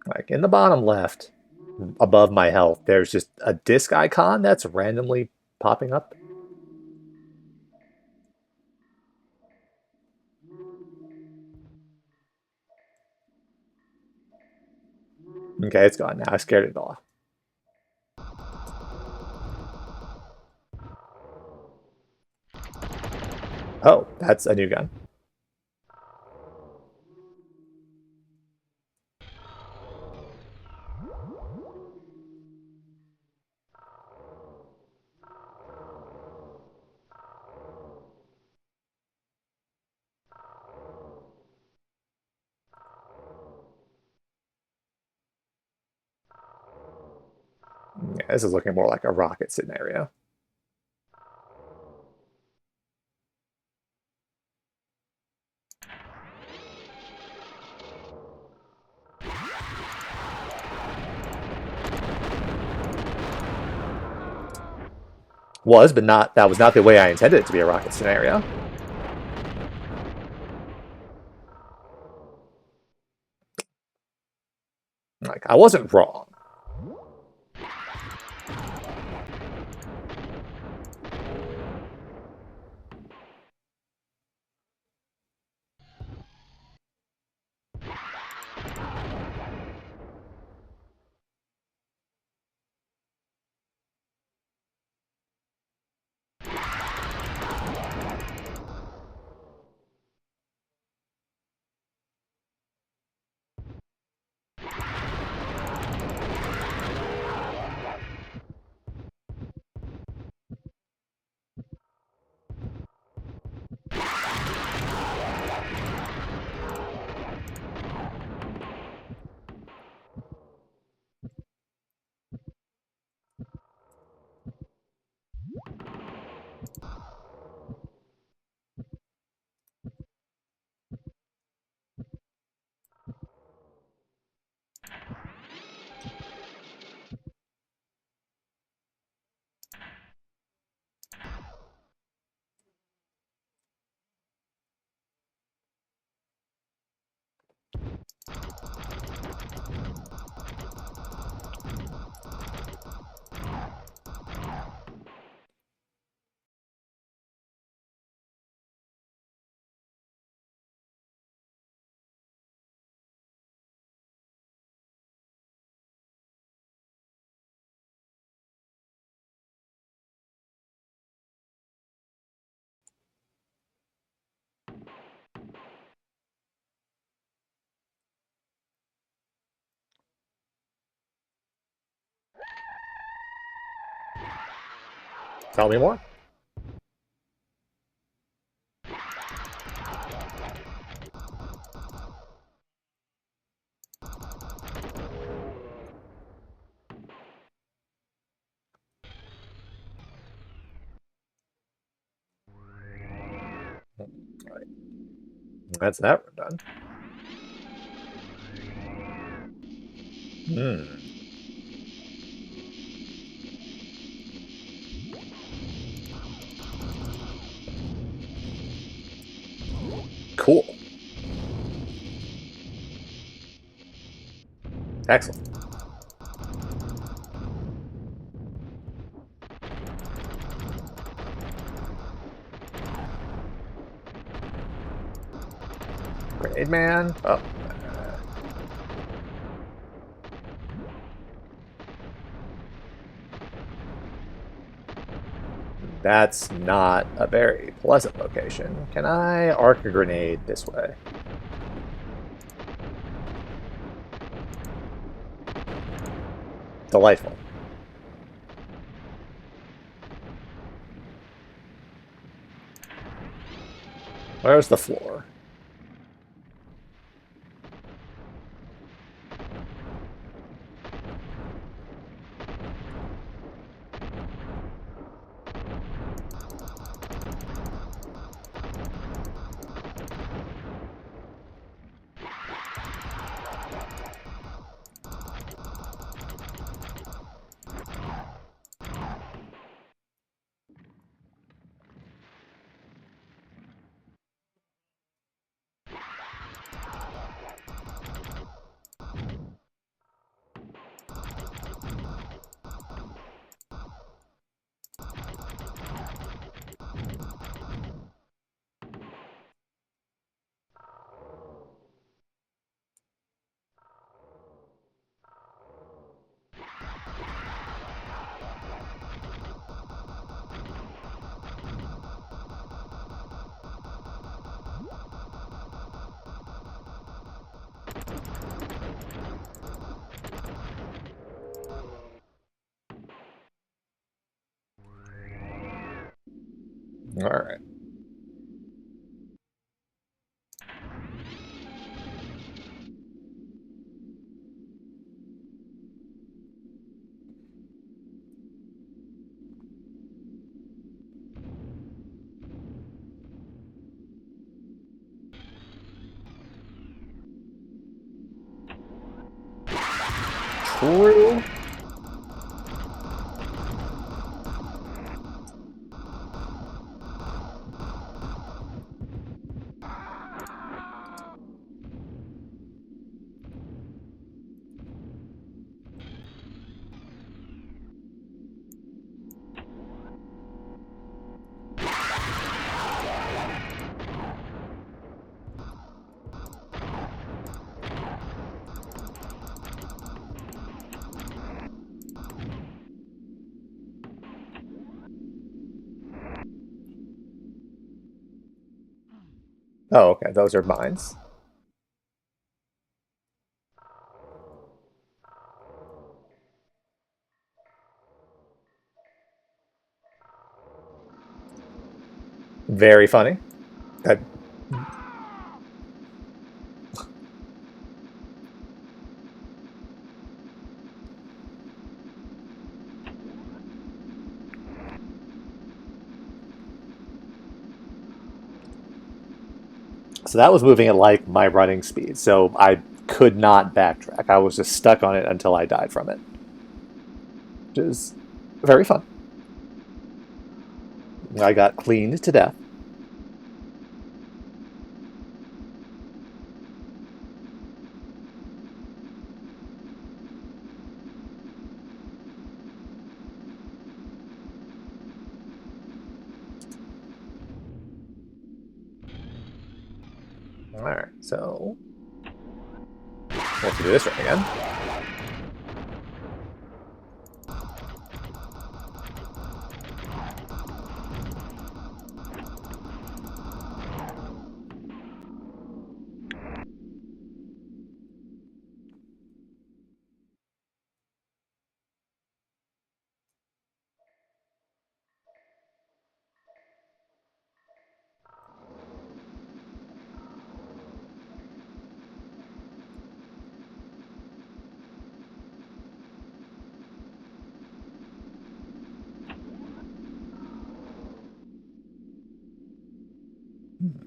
Like in the bottom left, above my health, there's just a disc icon that's randomly popping up. Okay, it's gone now. I scared it off. Oh, that's a new gun. Yeah, this is looking more like a rocket scenario. Was, but not. That was not the way I intended it to be a rocket scenario. Like I wasn't wrong. Tell me more. Right. That's that one done. Hmm. Cool. Excellent. Grenade man. Oh. That's not a very pleasant location. Can I arc a grenade this way? Delightful. Where's the floor? All right. True. Oh, okay. Those are mines. Very funny. That So that was moving at like my running speed. So I could not backtrack. I was just stuck on it until I died from it. Which is very fun. I got cleaned to death. Alright, so we have to do this right again.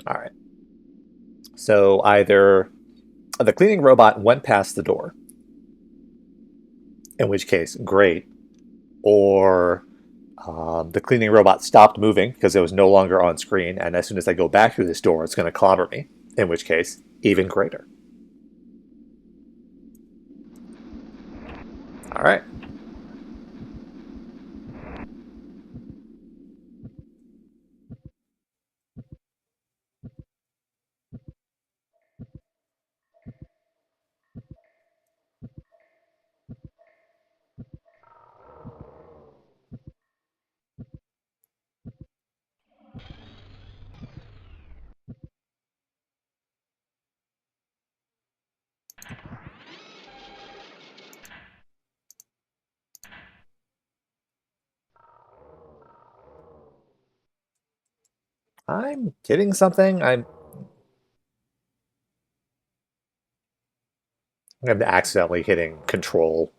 All right. So either the cleaning robot went past the door, in which case, great, or the cleaning robot stopped moving because it was no longer on screen, and as soon as I go back through this door, it's going to clobber me, in which case, even greater. All right. I'm hitting something. I'm accidentally hitting control.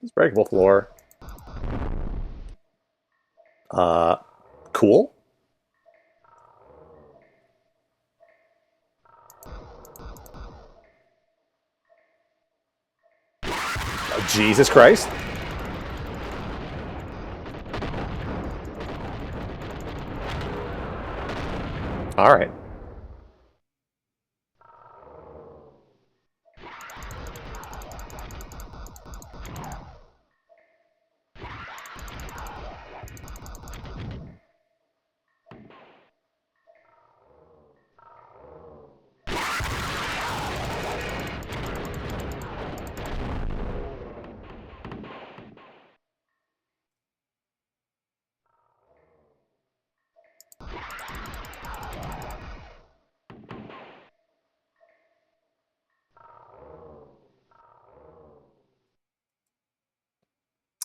It's breakable floor. Uh, cool. Oh, Jesus Christ. All right.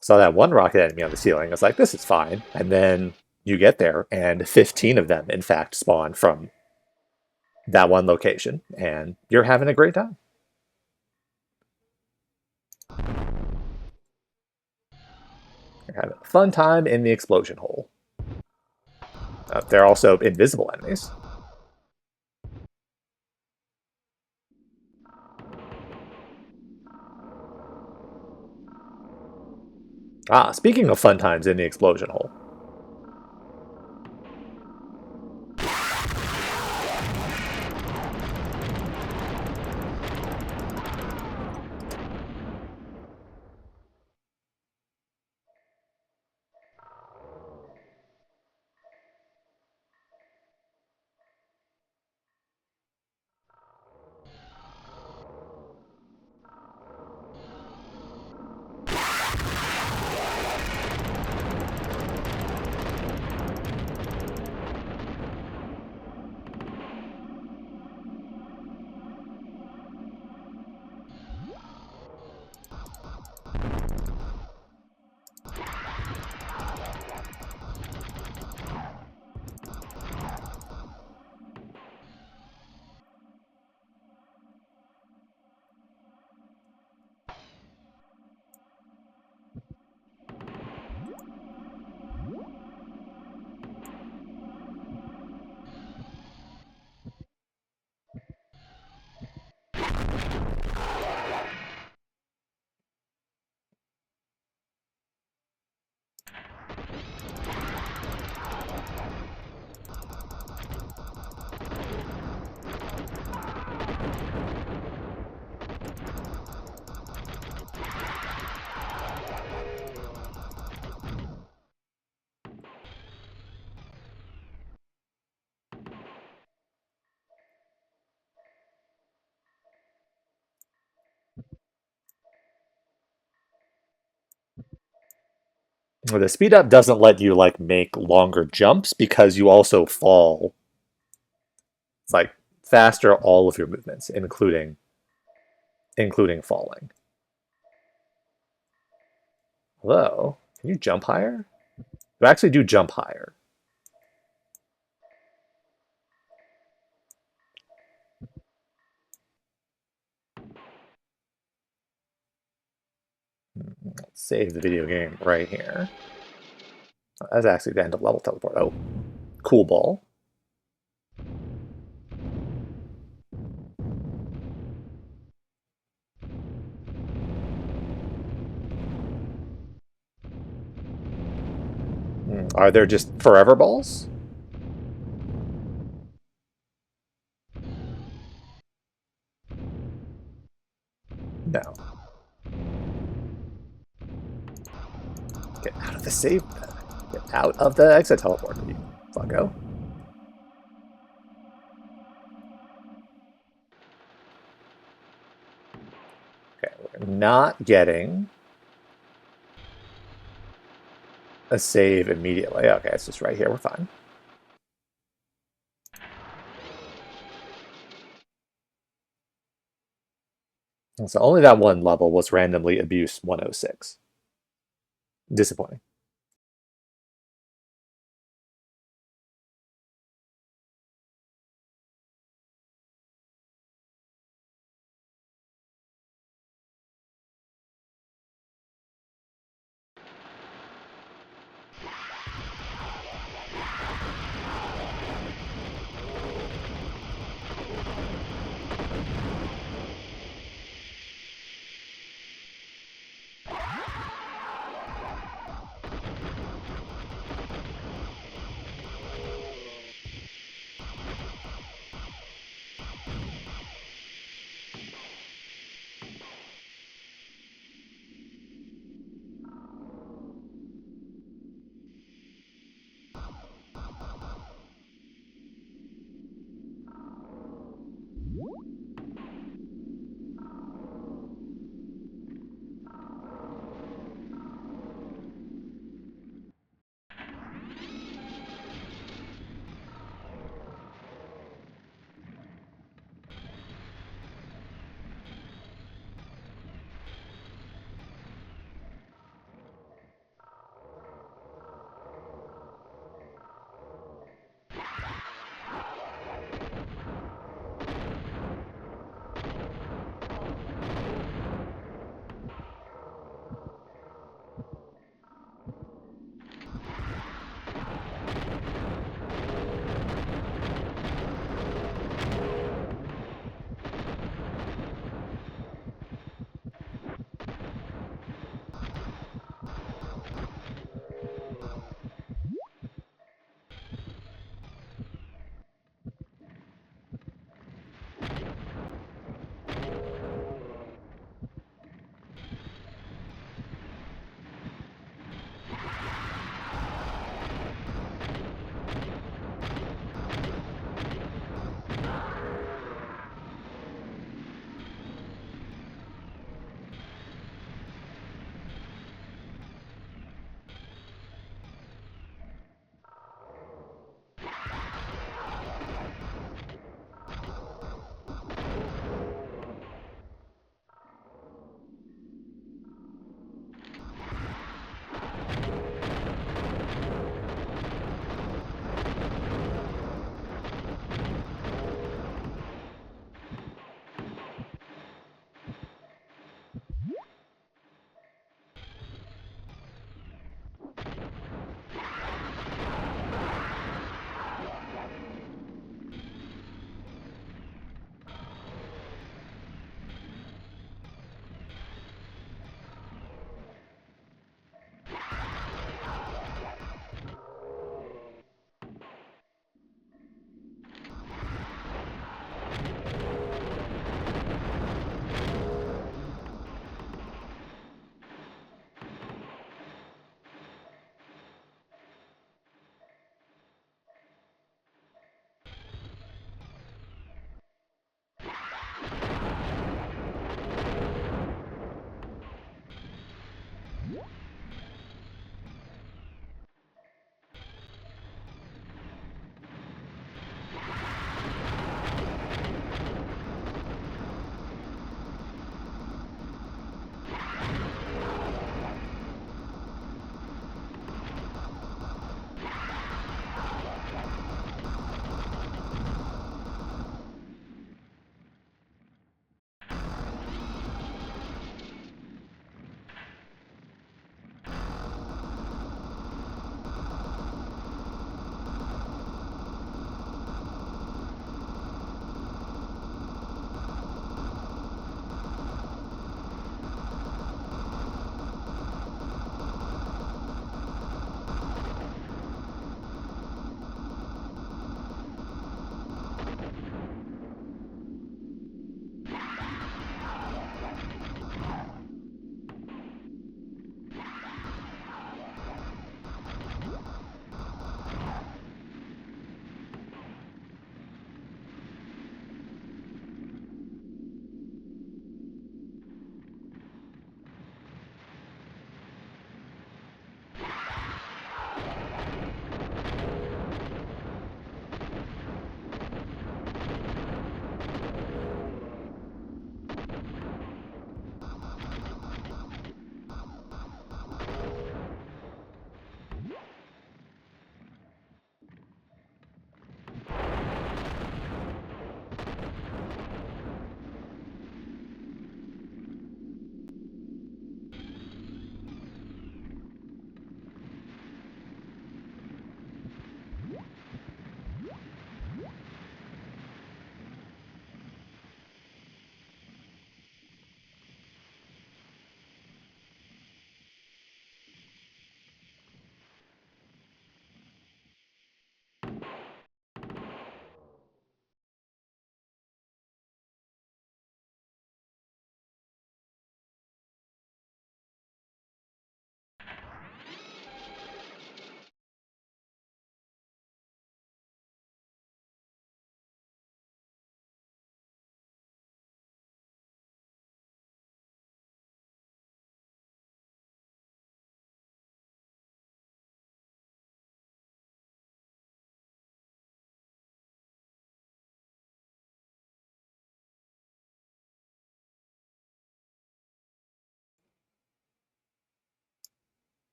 Saw that one rocket enemy on the ceiling. I was like, this is fine. And then you get there, and 15 of them, in fact, spawn from that one location, and you're having a great time. You're having a fun time in the explosion hole. They're also invisible enemies. Ah, speaking of fun times in the explosion hole. The speed up doesn't let you like make longer jumps because you also fall. It's like faster all of your movements, including falling. Hello, can you jump higher? You actually do jump higher. Save the video game right here. That's actually the end of level teleport. Oh, cool ball. Are there just forever balls? No. Get out of the save. Get out of the exit teleport, you fucko. Okay, we're not getting a save immediately. Okay, it's just right here. We're fine. And so only that one level was randomly abuse 106. Disappointing.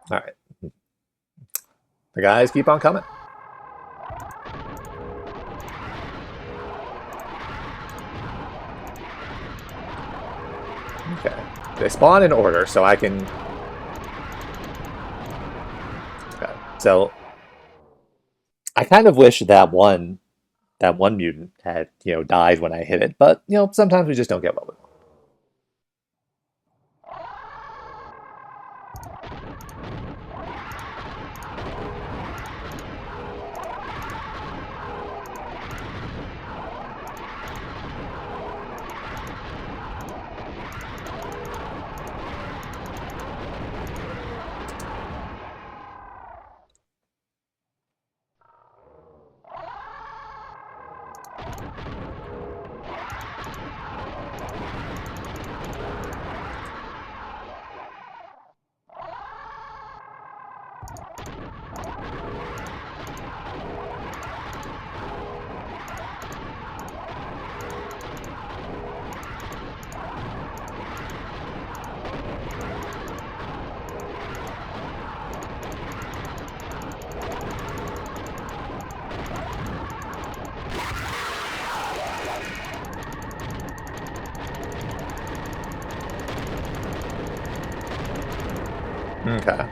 All right. The guys keep on coming. Okay. They spawn in order, so I can... Okay. So I kind of wish that one mutant had, died when I hit it, but, sometimes we just don't get what we want. Okay.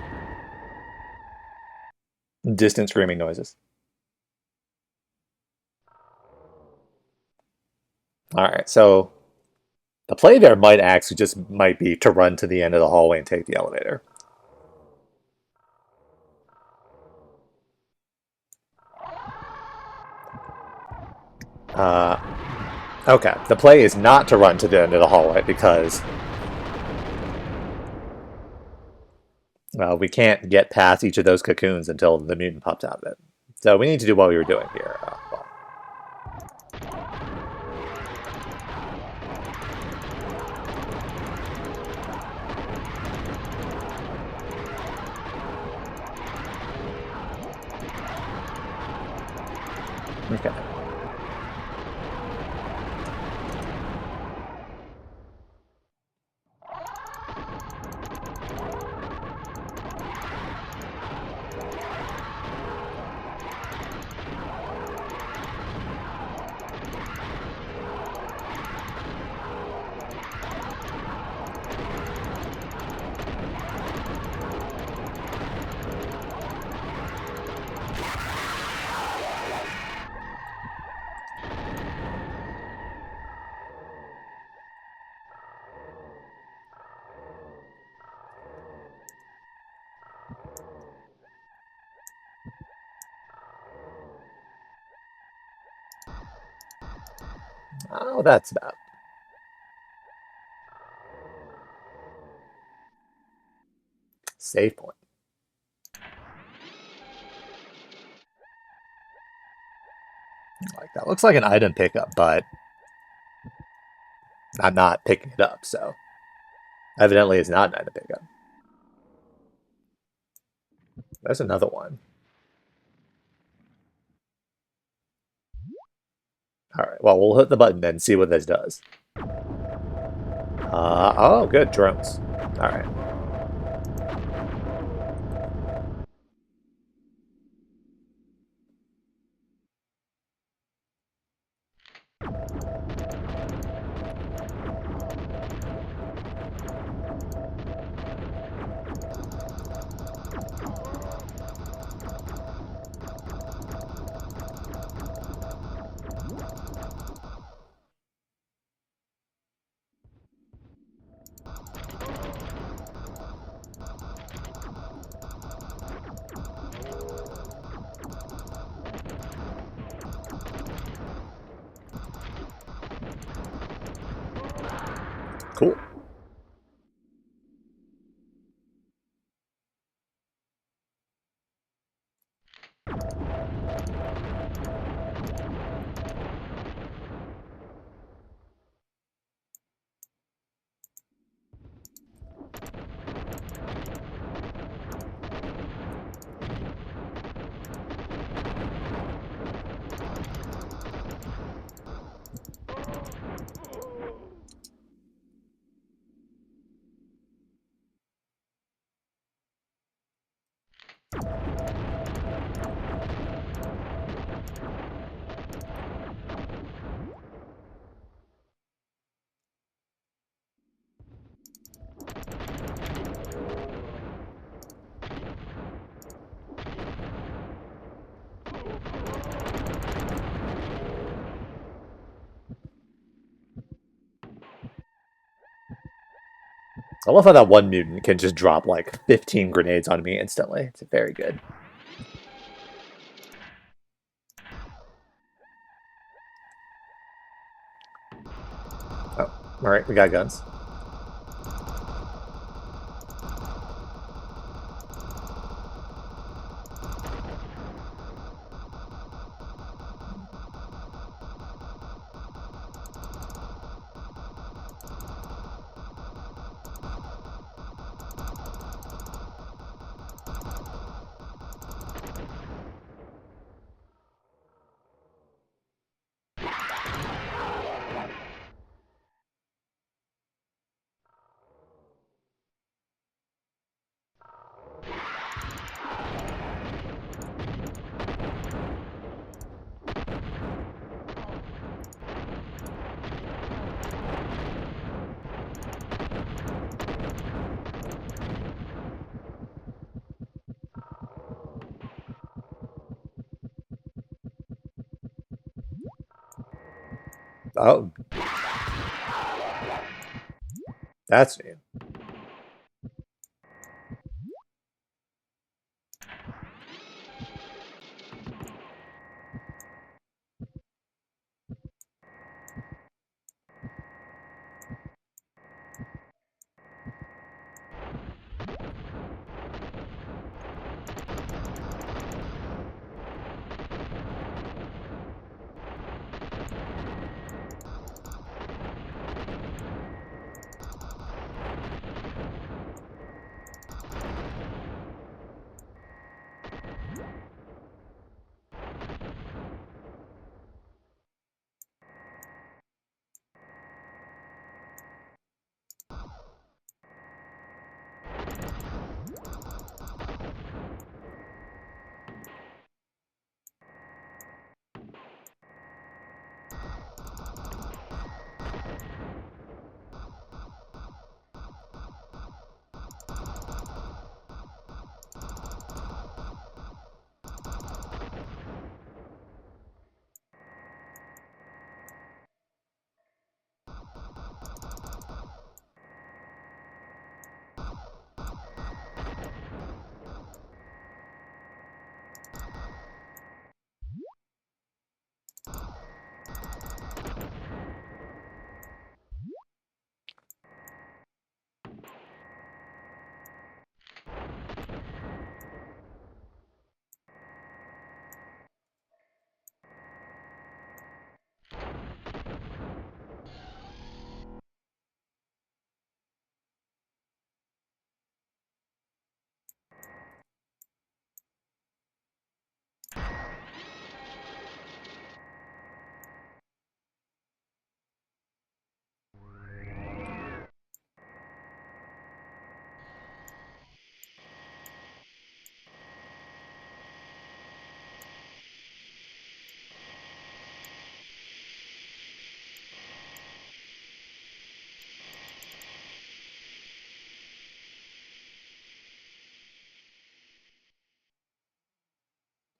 Distant screaming noises. All right, so the play there might be to run to the end of the hallway and take the elevator. Uh, okay, the play is not to run to the end of the hallway because we can't get past each of those cocoons until the mutant pops out of it. So we need to do what we were doing here. Okay. Oh, that's bad. Save point. Like that looks like an item pickup, but I'm not picking it up, so evidently it's not an item pickup. There's another one. All right, well, we'll hit the button then and see what this does. Oh, good, drones. All right. I love how that one mutant can just drop like 15 grenades on me instantly. It's very good. Oh, all right, we got guns. Oh, that's new.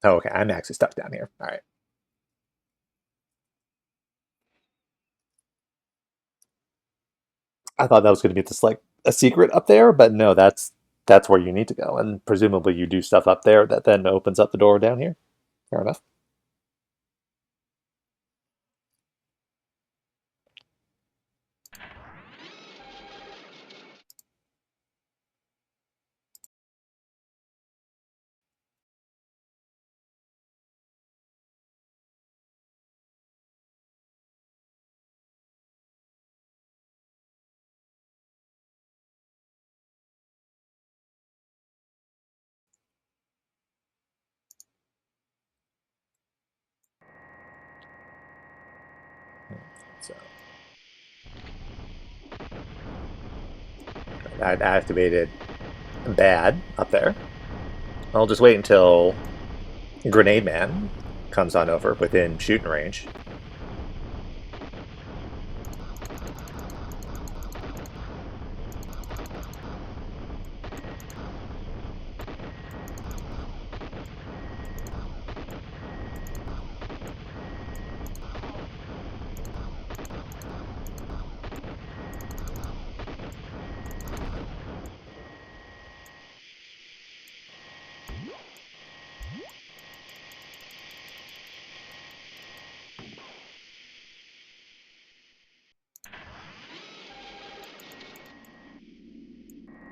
Oh, okay, I'm actually stuck down here. All right. I thought that was going to be just like a secret up there, but no, that's where you need to go, and presumably you do stuff up there that then opens up the door down here. Fair enough. So I activated bad up there. I'll just wait until Grenade Man comes on over within shooting range.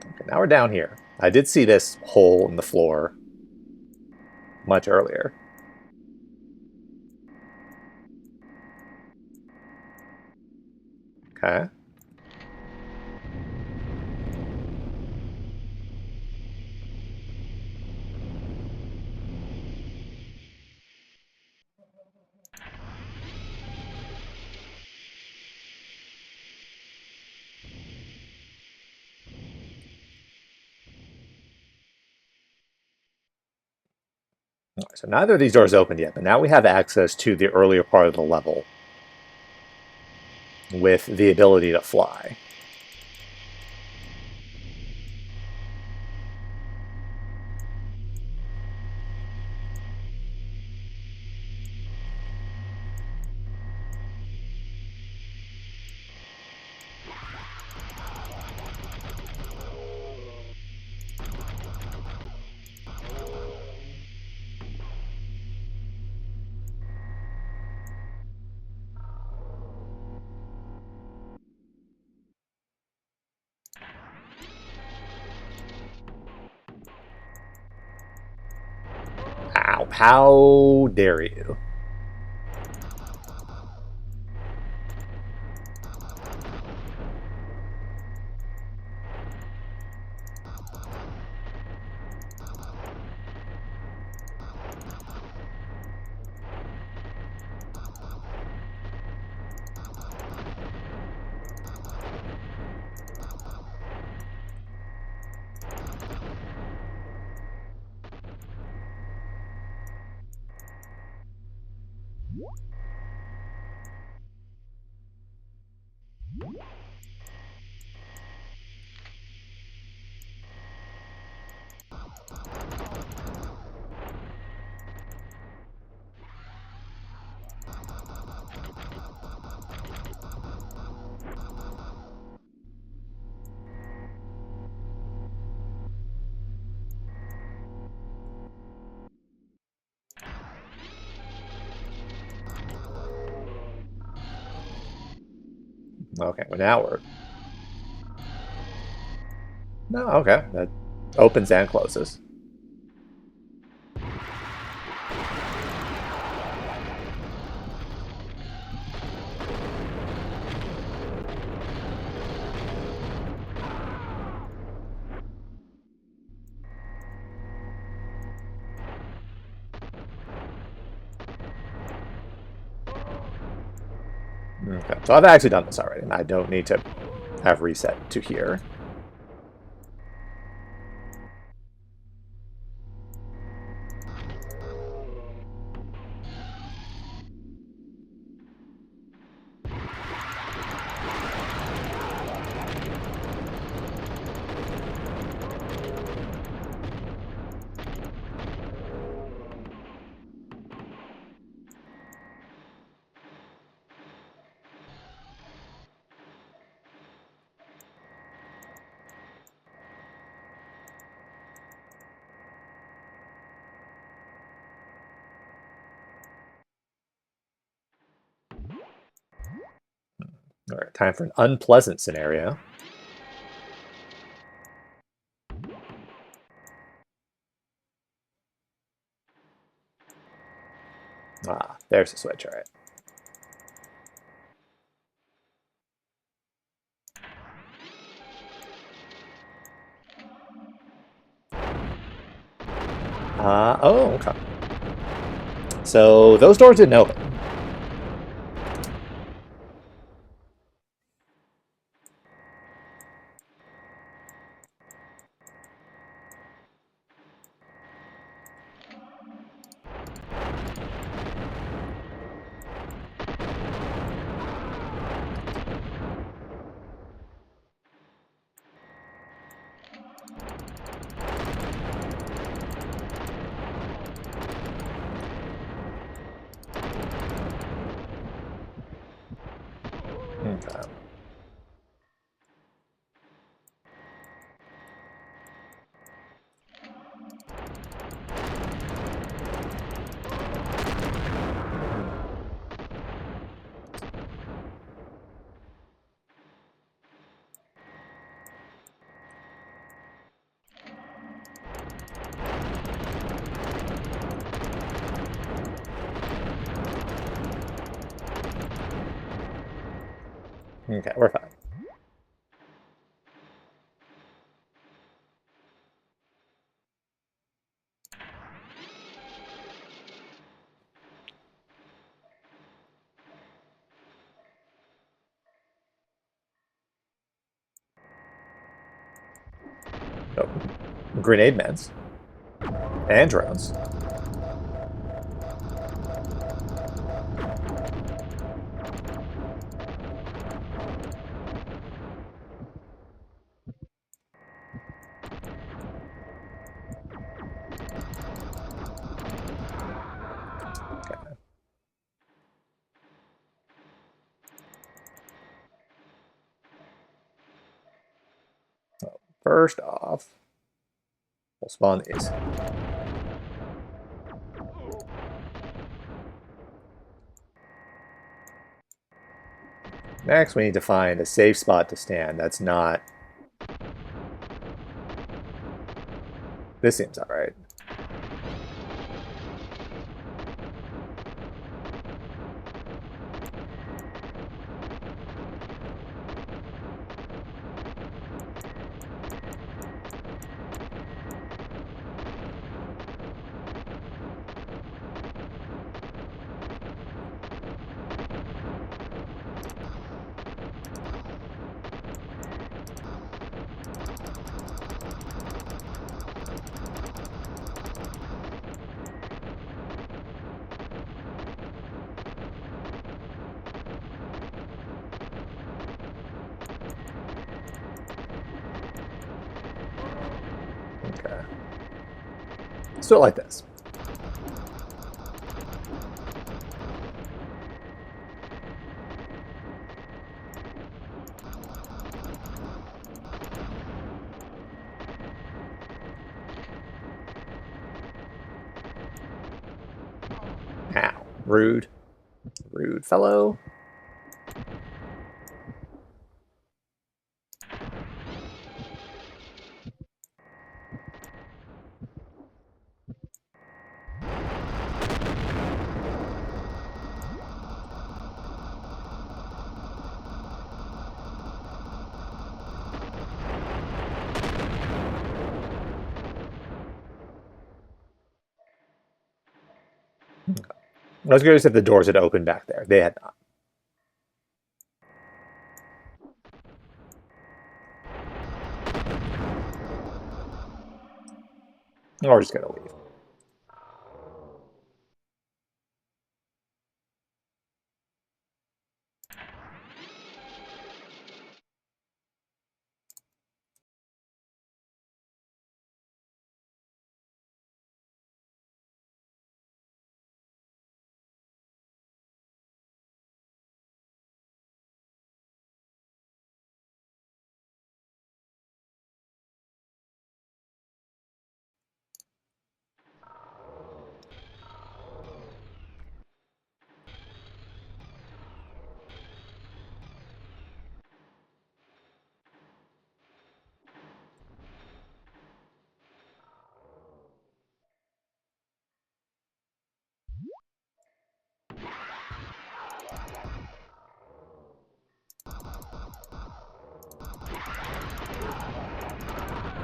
Okay, now we're down here. I did see this hole in the floor much earlier. Okay. So neither of these doors opened yet, but now we have access to the earlier part of the level with the ability to fly. Ow, how dare you? Okay, well now we're... No, okay. That opens and closes. Okay, so I've actually done this already, and I don't need to have reset to here. All right, time for an unpleasant scenario. Ah, there's the switch, all right. Oh, okay. So those doors didn't open. Okay, we're fine. Oh, grenade mens. And drones. Okay. So first off, we'll spawn these. Next, we need to find a safe spot to stand. That's not... This seems alright. Okay. Let's do it like this. Ow. Rude. Rude fellow. I was curious if the doors had opened back there. They had not. We're just gonna leave.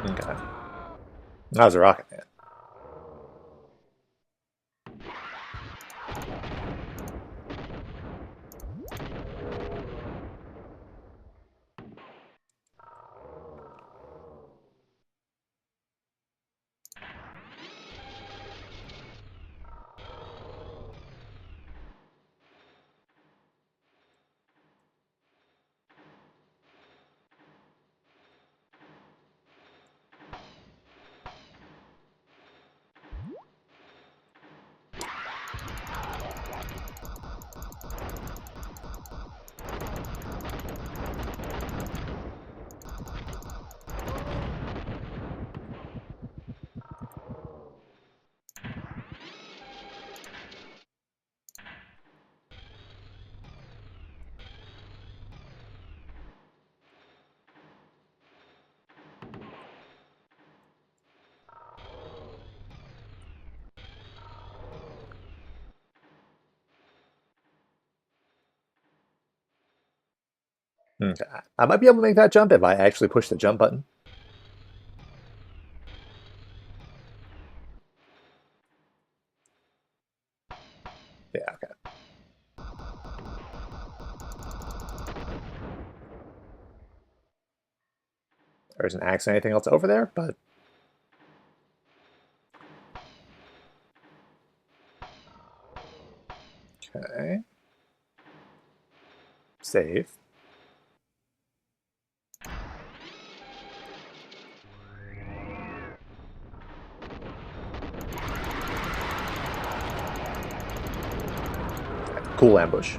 Okay. That was a rocket man. Okay. I might be able to make that jump if I actually push the jump button. Yeah, okay. There isn't actually anything else over there, but... Okay. Save. Cool ambush.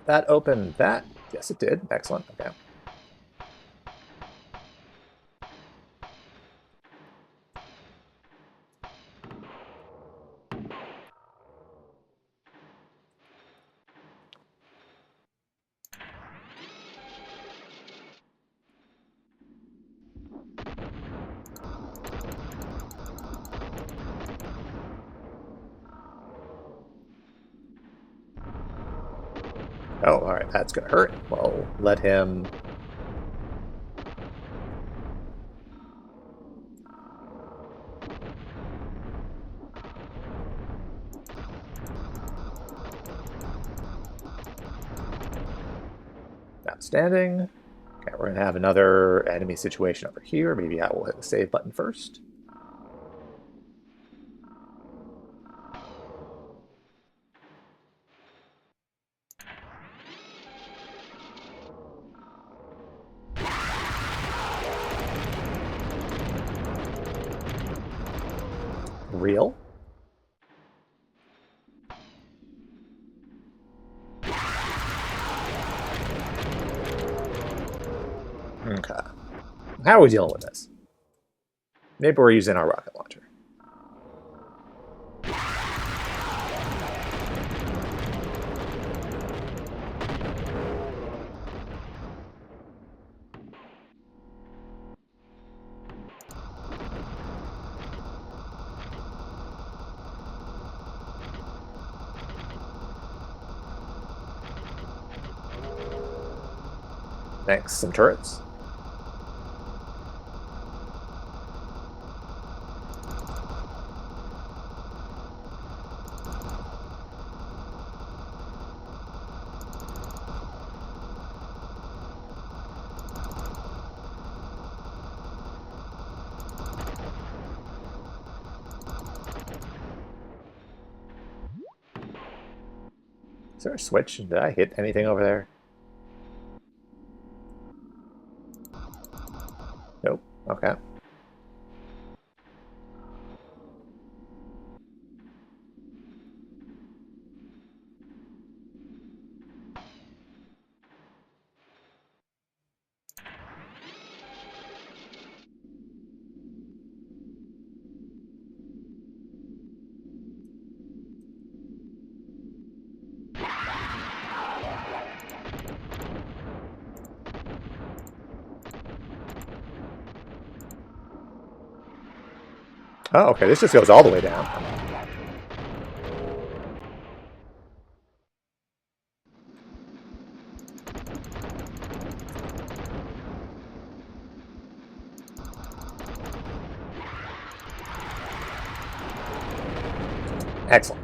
That opened that? Yes, it did. Excellent. Okay. Oh, all right. That's going to hurt. Well, let him... Outstanding. Okay, we're going to have another enemy situation over here. Maybe I will hit the save button first. Real. Okay. How are we dealing with this? Maybe we're using our rocket launcher. Thanks. Some turrets. Is there a switch? Did I hit anything over there? Nope. Okay. Oh, okay. This just goes all the way down. Excellent.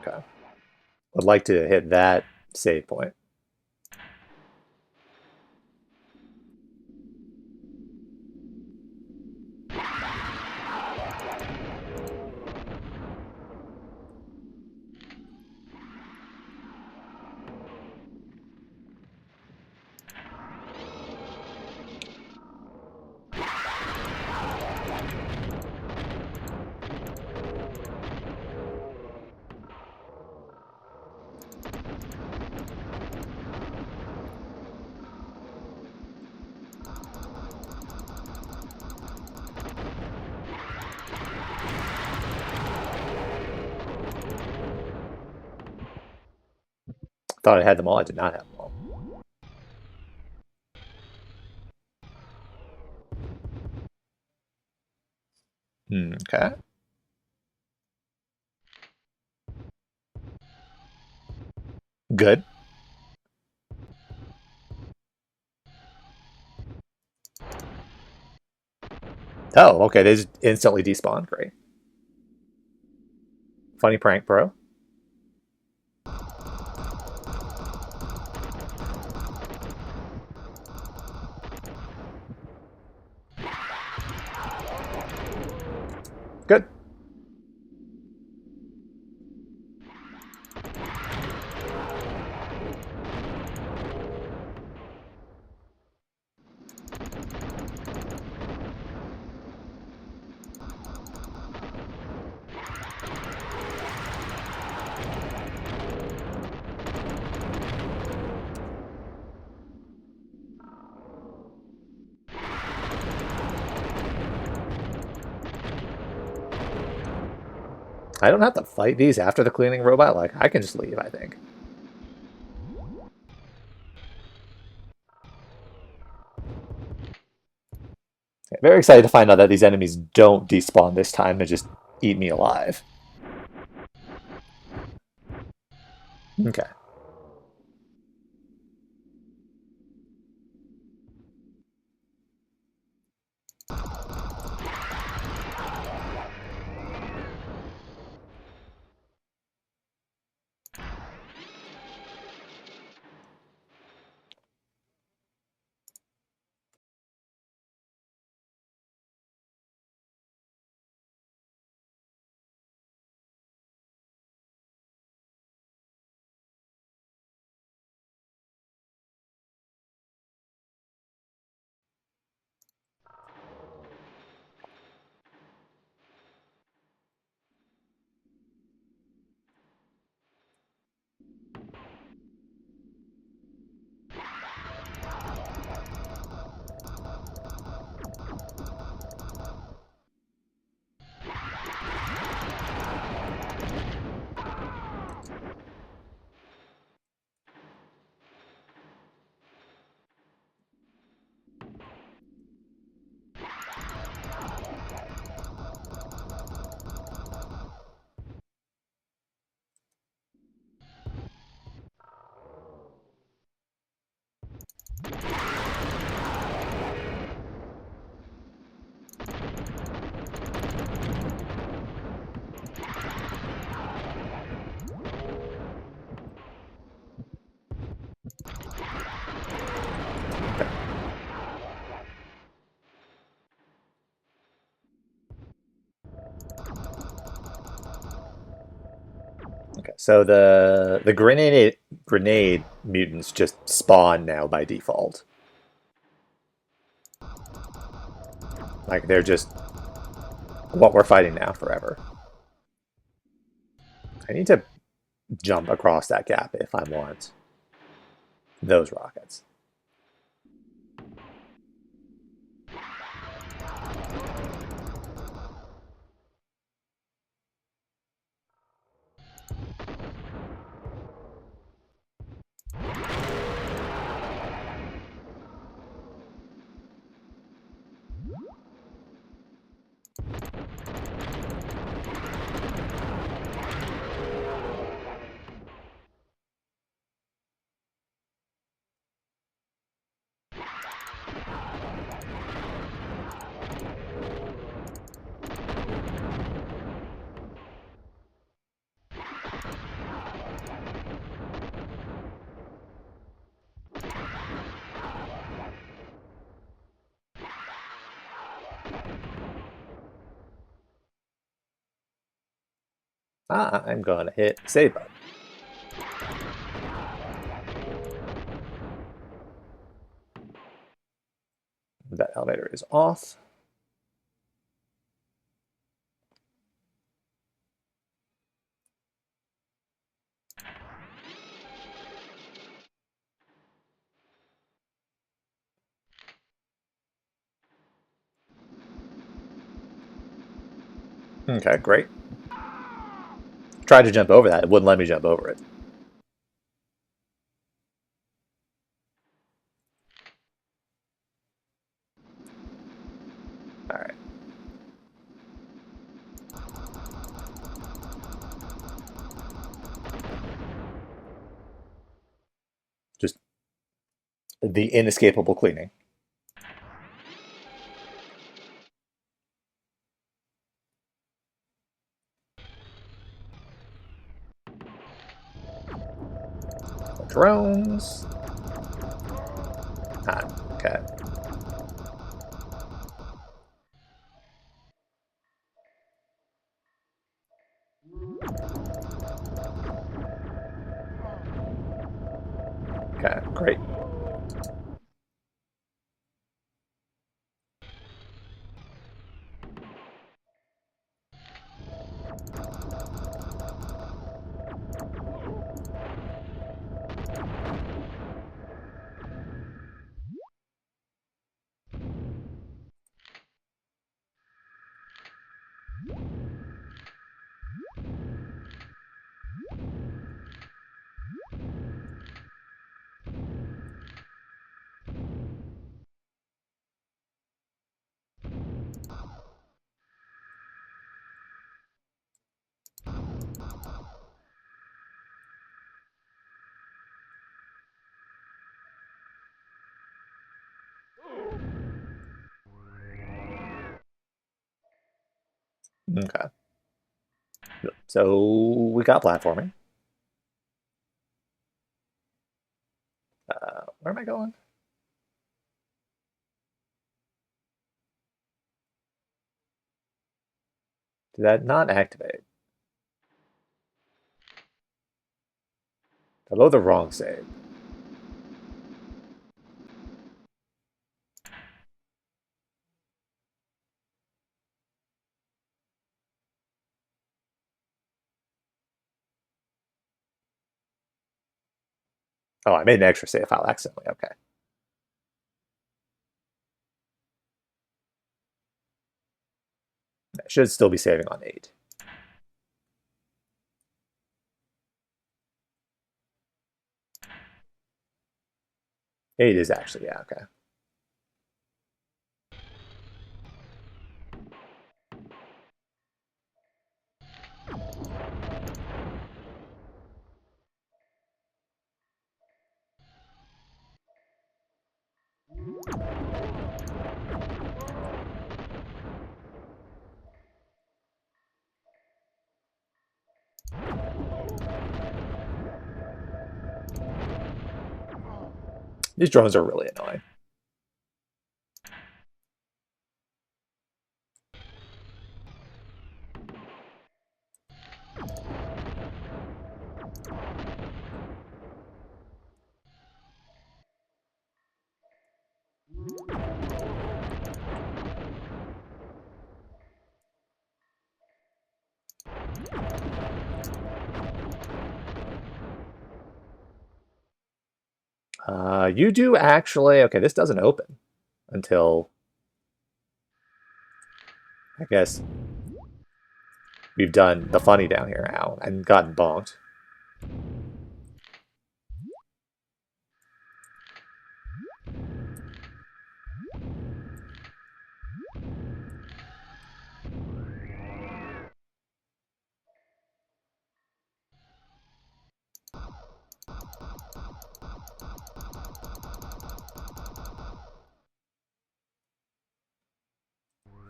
Okay. Would like to hit that save point. Thought I had them all. I did not have them all. Okay. Good. Oh, okay. They just instantly despawn. Great. Funny prank, bro. Good. I don't have to fight these after the cleaning robot. Like, I can just leave, I think. Very excited to find out that these enemies don't despawn this time and just eat me alive. Okay. Okay. So the grenade mutants just spawn now by default. Like they're just what we're fighting now forever. I need to jump across that gap if I want those rockets. I'm going to hit save button. That elevator is off. Okay, great. Tried to jump over that. It wouldn't let me jump over it. the inescapable cleaning. Drones. Ah, okay. Okay, great. Okay. So we got platforming. Where am I going? Did that not activate? Hello, the wrong save. Oh, I made an extra save file accidentally. Okay. I should still be saving on 8. 8 is actually, yeah, okay. These drones are really annoying. You do actually, okay, this doesn't open until, I guess, we've done the funny down here now and gotten bonked.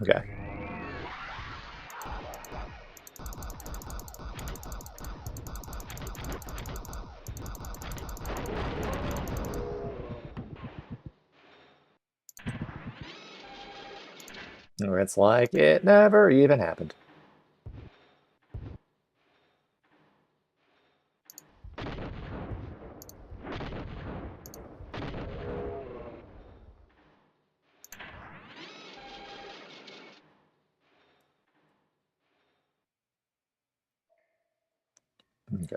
Okay. Or it's like it never even happened. Okay.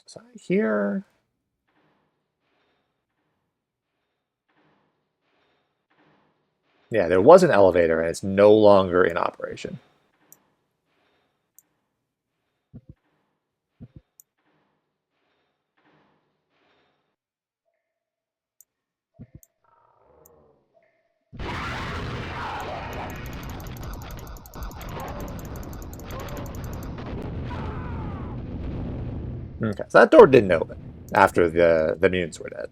So here, yeah, there was an elevator and it's no longer in operation. Okay, so that door didn't open after the mutants were dead.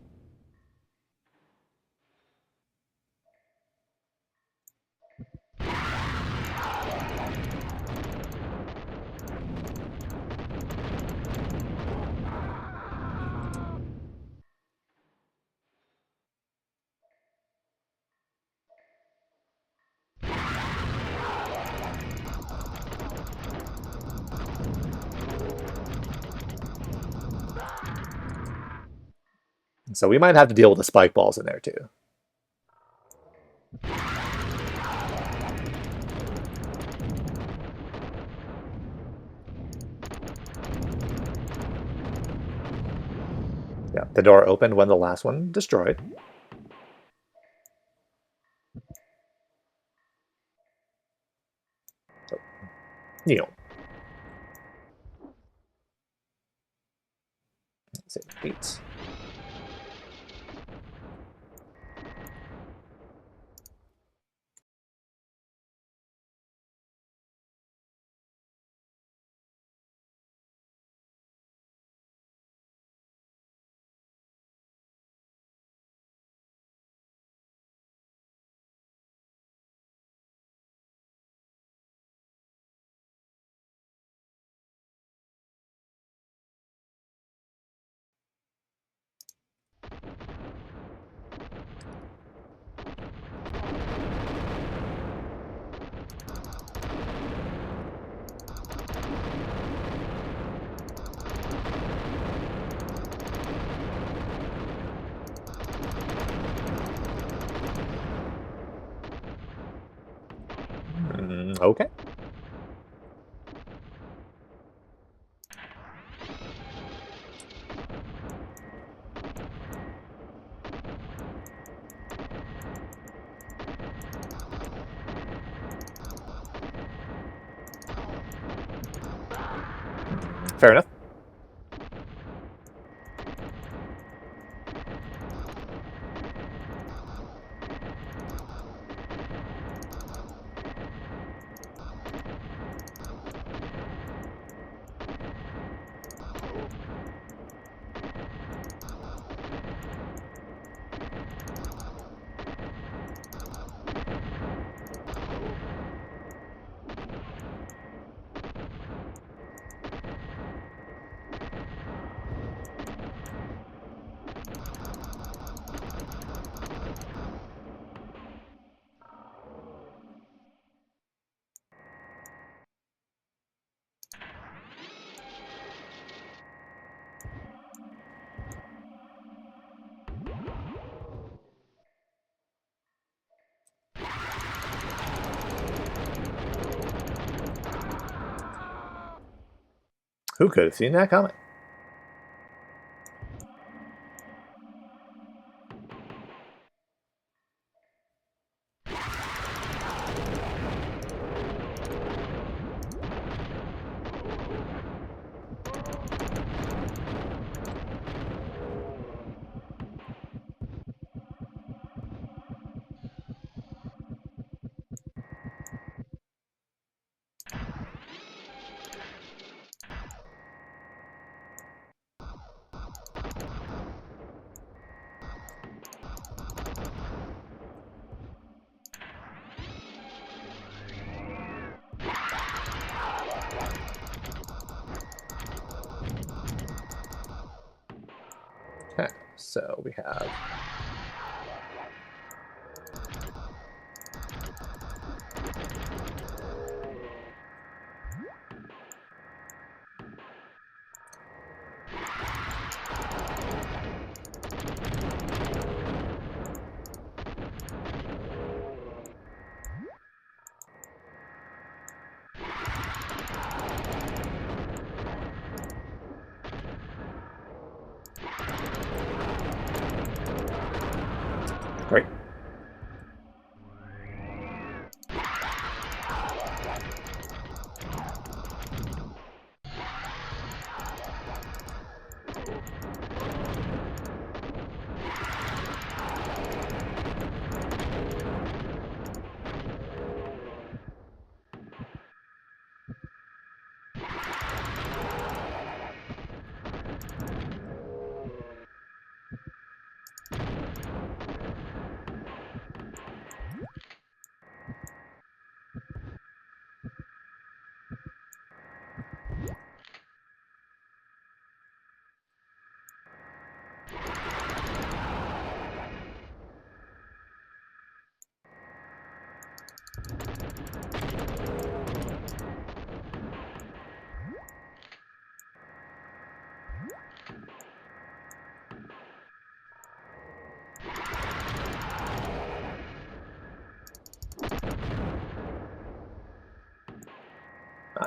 So we might have to deal with the spike balls in there too. Yeah, the door opened when the last one destroyed. So, Neil. Say 8. Okay. Fair enough. Who could have seen that coming? Okay, so we have great.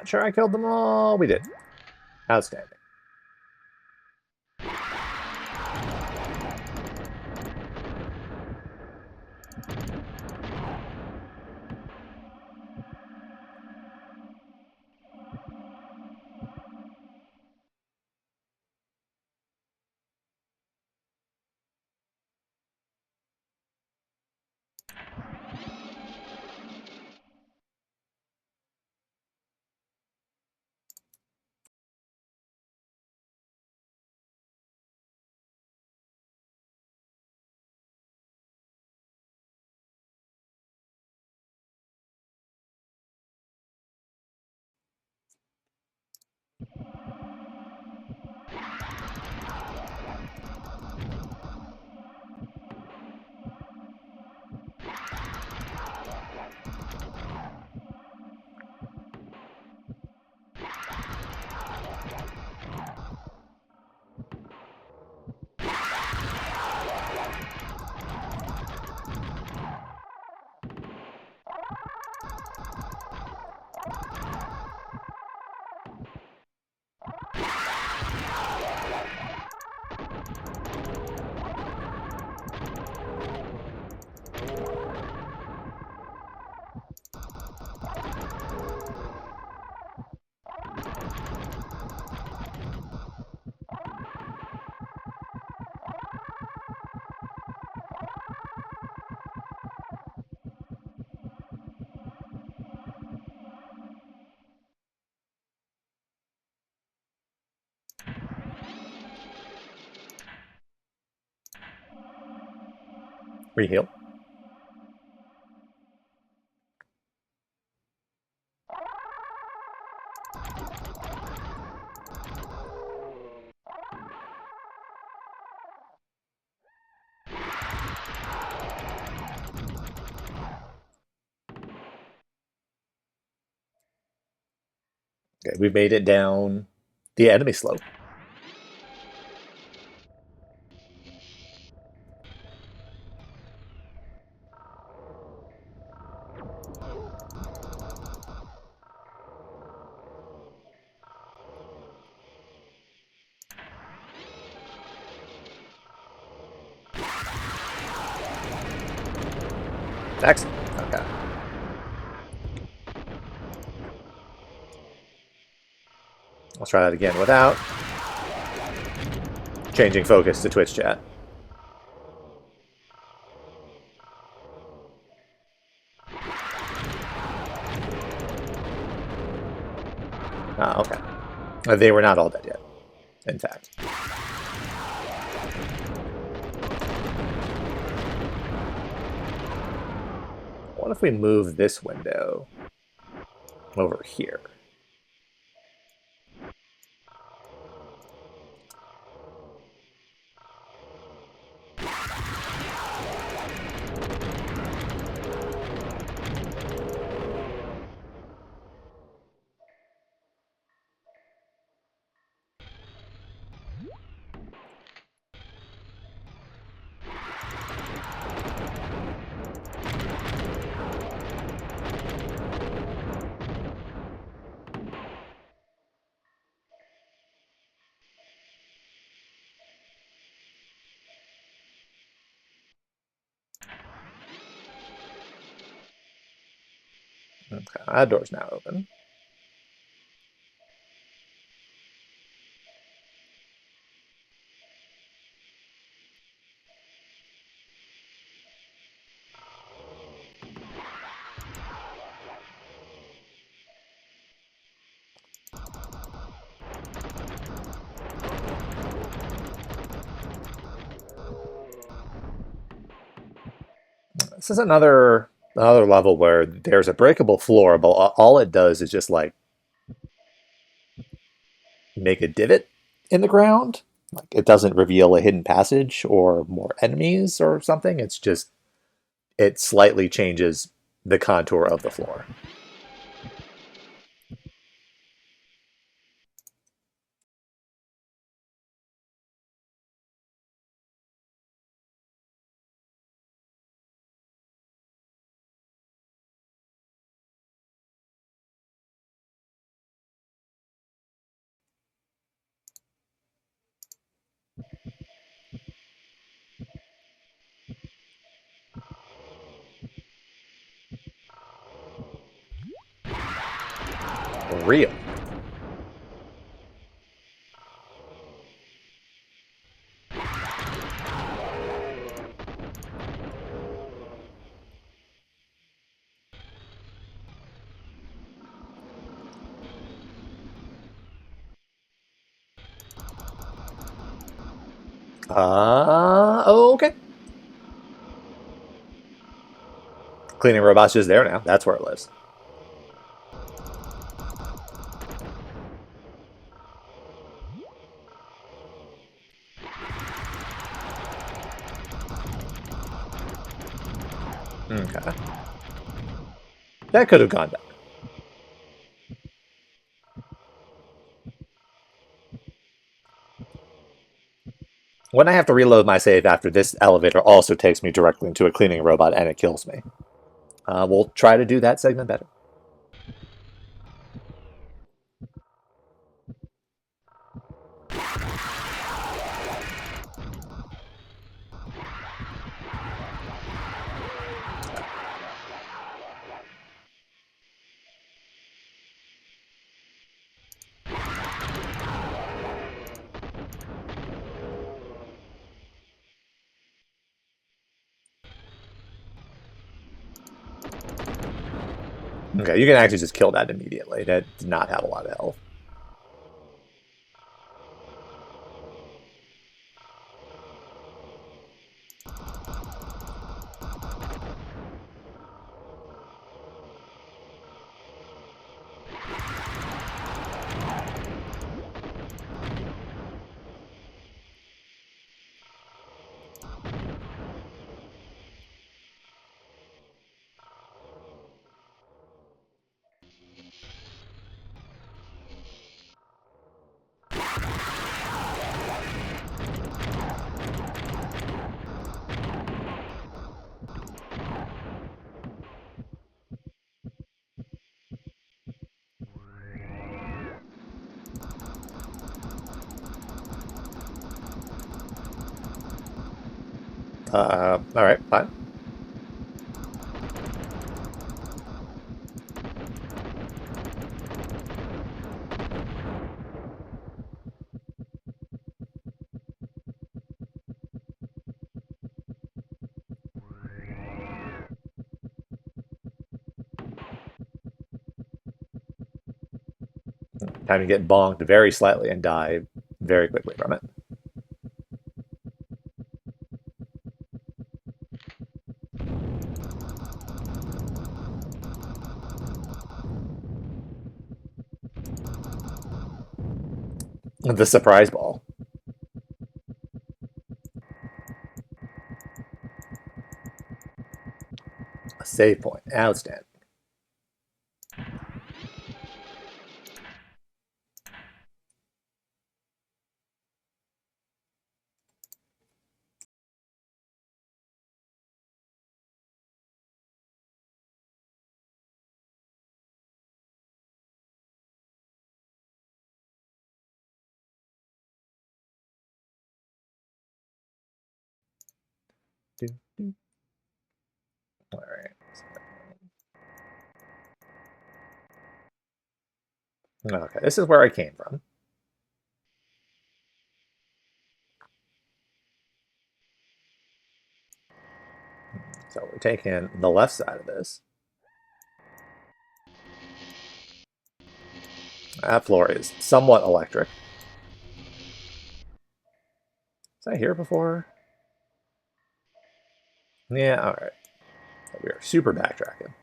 Not sure I killed them all. We did. Outstanding. Reheal. Okay, we made it down the enemy slope. Excellent. Okay. Let's try that again without changing focus to Twitch chat. Ah, okay. They were not all dead yet, in fact. What if we move this window over here? Okay, that door's now open. This is another level where there's a breakable floor, but all it does is just like make a divot in the ground. Like it doesn't reveal a hidden passage or more enemies or something. It's just it slightly changes the contour of the floor. Real. Okay. Cleaning robot's just there now. That's where it lives. Okay. That could have gone better. When I have to reload my save after this elevator also takes me directly into a cleaning robot and it kills me. We'll try to do that segment better. Okay, you can actually just kill that immediately. That did not have a lot of health. All right, fine. Time to get bonked very slightly and die very quickly from it. The surprise ball. A save point. Outstanding. All right. Okay, this is where I came from. So we're taking the left side of this. That floor is somewhat electric. Was I here before? Yeah, all right. We are super backtracking.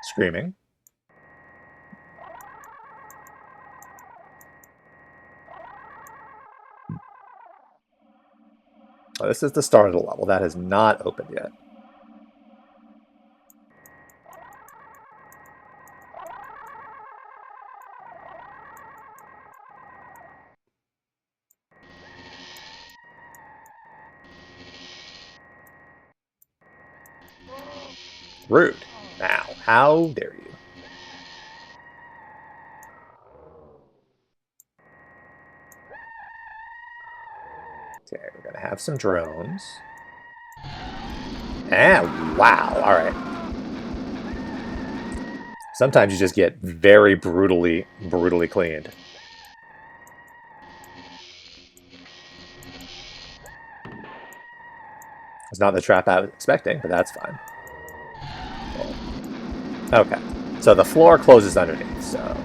Screaming. Oh, this is the start of the level. That has not opened yet. Rude. Now, how dare you? have some drones. And wow, all right. Sometimes you just get very brutally cleaned. It's not the trap I was expecting, but that's fine. Okay, so the floor closes underneath, so...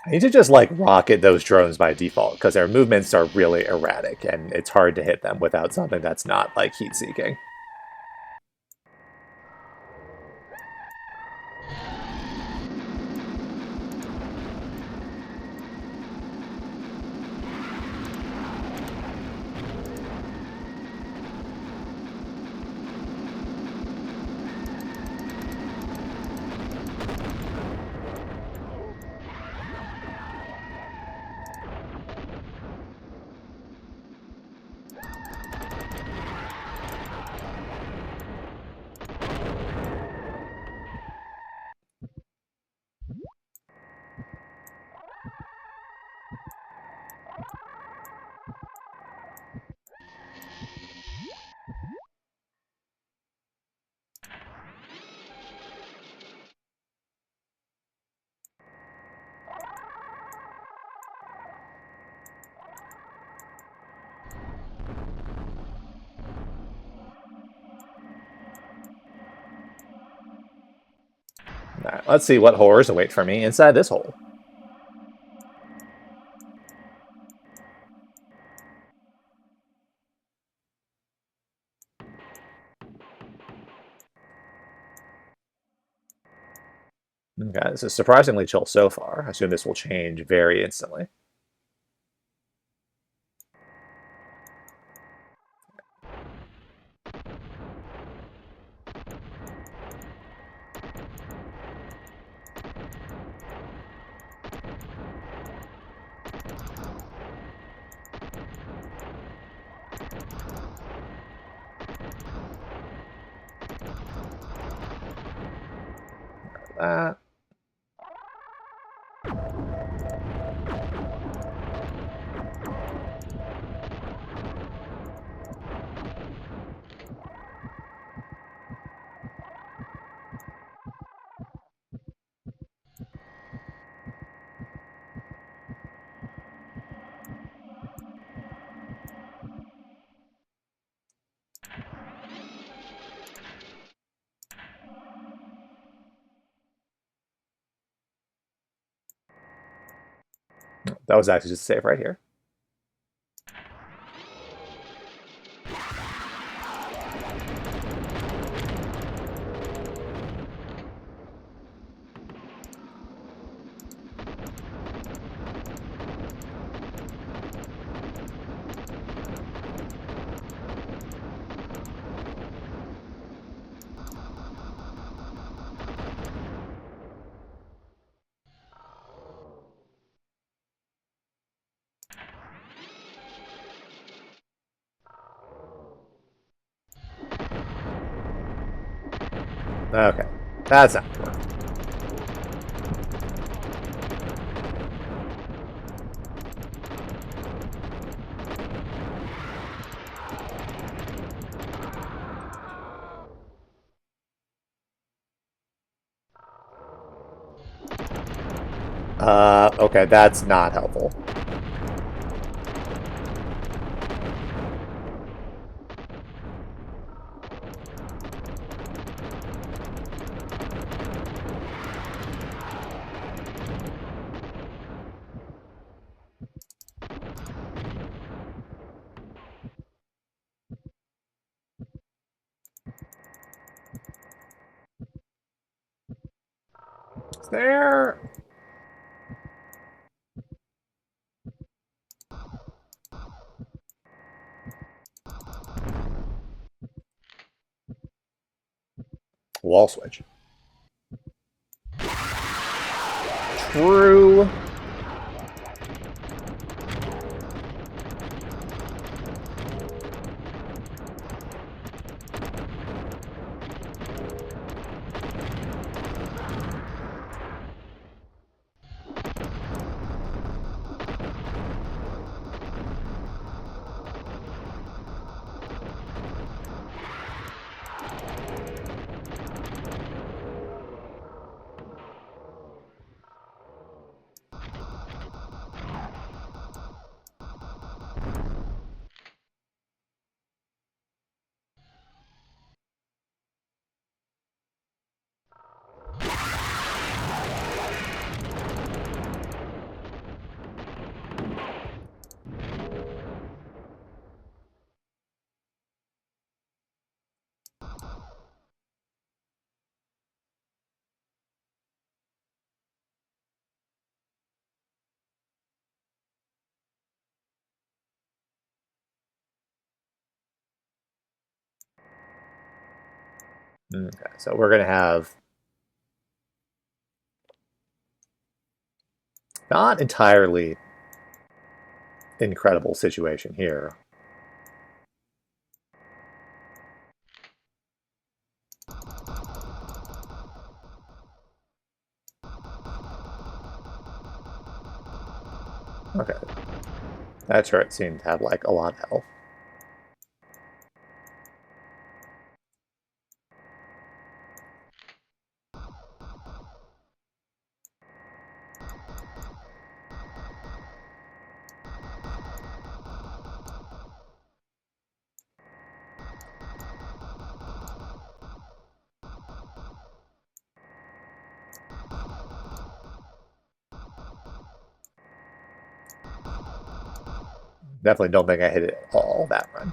I need to just, like, rocket those drones by default, because their movements are really erratic, and it's hard to hit them without something that's not, like, heat-seeking. Alright, let's see what horrors await for me inside this hole. Okay, this is surprisingly chill so far. I assume this will change very instantly. That. That was actually just a save right here. Okay, that's not work. Okay, that's not helpful. Is there... wall switch. True. Okay, so we're going to have not entirely incredible situation here. Okay. That turret seemed to have like a lot of health. Definitely don't think I hit it all that run.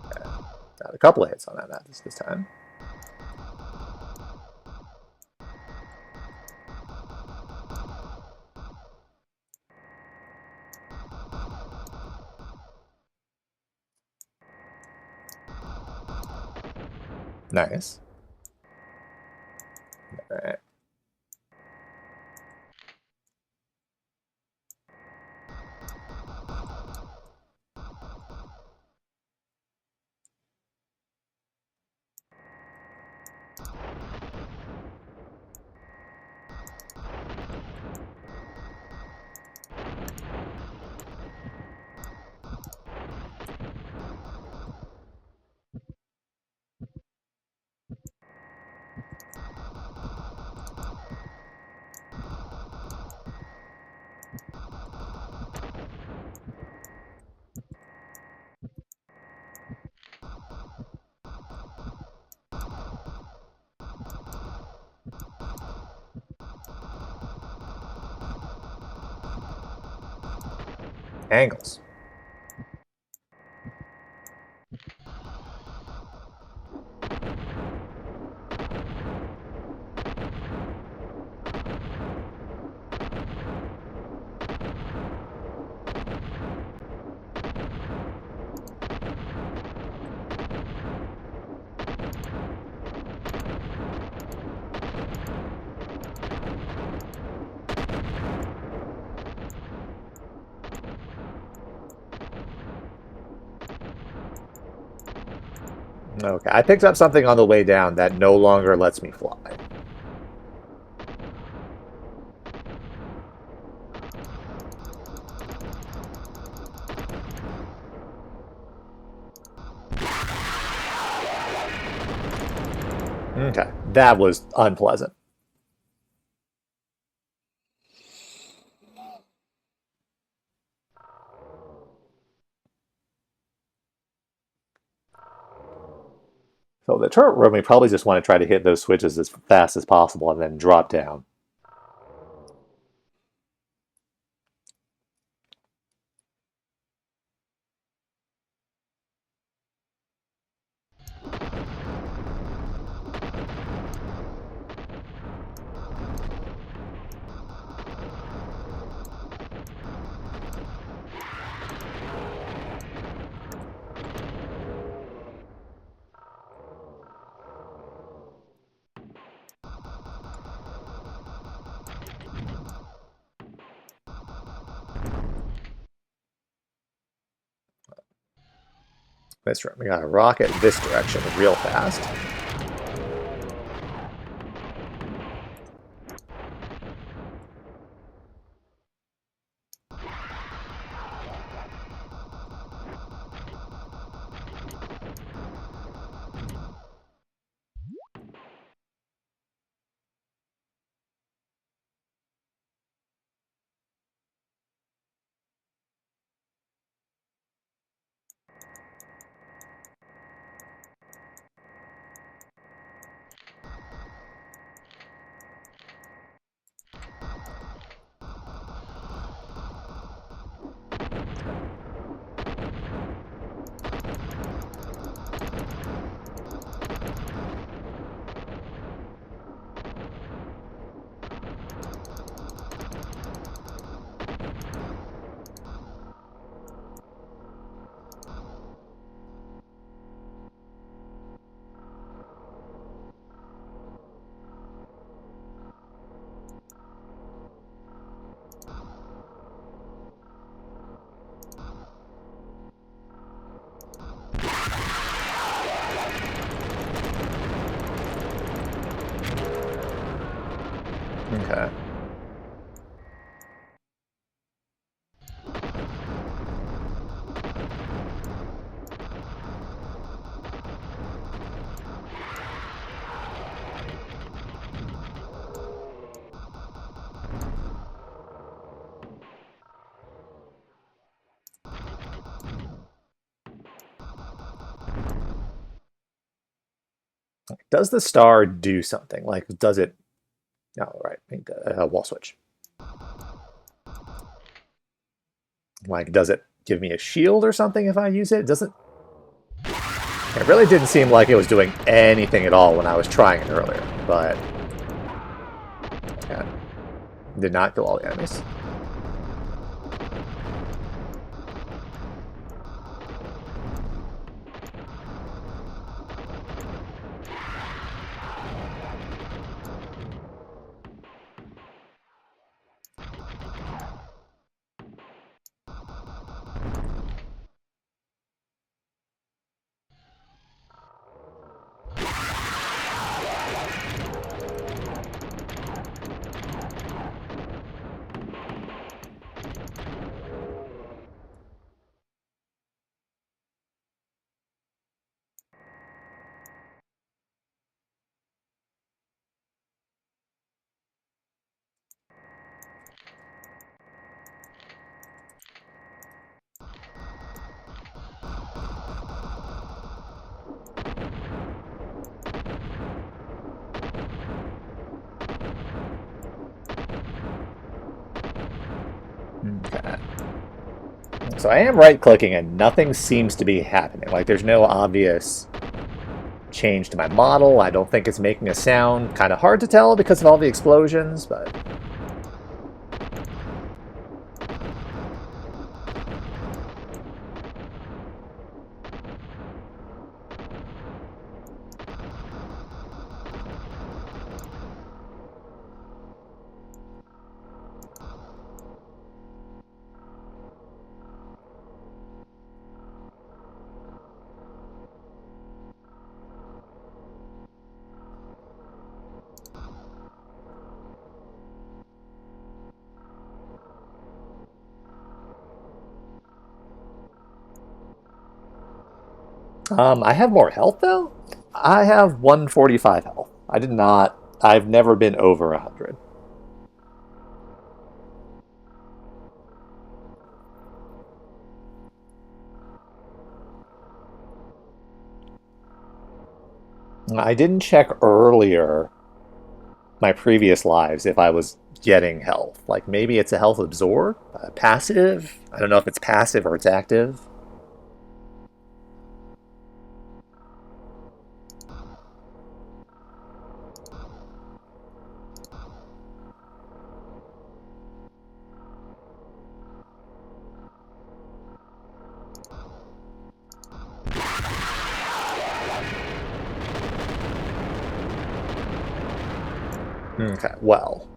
Okay. Got a couple of hits on that this time. Nice. All right. Angles. Okay, I picked up something on the way down that no longer lets me fly. Okay, that was unpleasant. So the turret room, we probably just want to try to hit those switches as fast as possible and then drop down. This room. We gotta rocket this direction real fast. Okay. Does the star do something? Like, does it... Oh, right. Wall switch. Like, does it give me a shield or something if I use it? It doesn't... It really didn't seem like it was doing anything at all when I was trying it earlier, but... Yeah. Did not kill all the enemies. Okay. So I am right-clicking and nothing seems to be happening. Like, there's no obvious change to my model. I don't think it's making a sound. Kind of hard to tell because of all the explosions, but... I have more health, though? I have 145 health. I did not... I've never been over 100. I didn't check earlier, my previous lives, if I was getting health. Like, maybe it's a health absorb? Passive? I don't know if it's passive or it's active. Okay, well.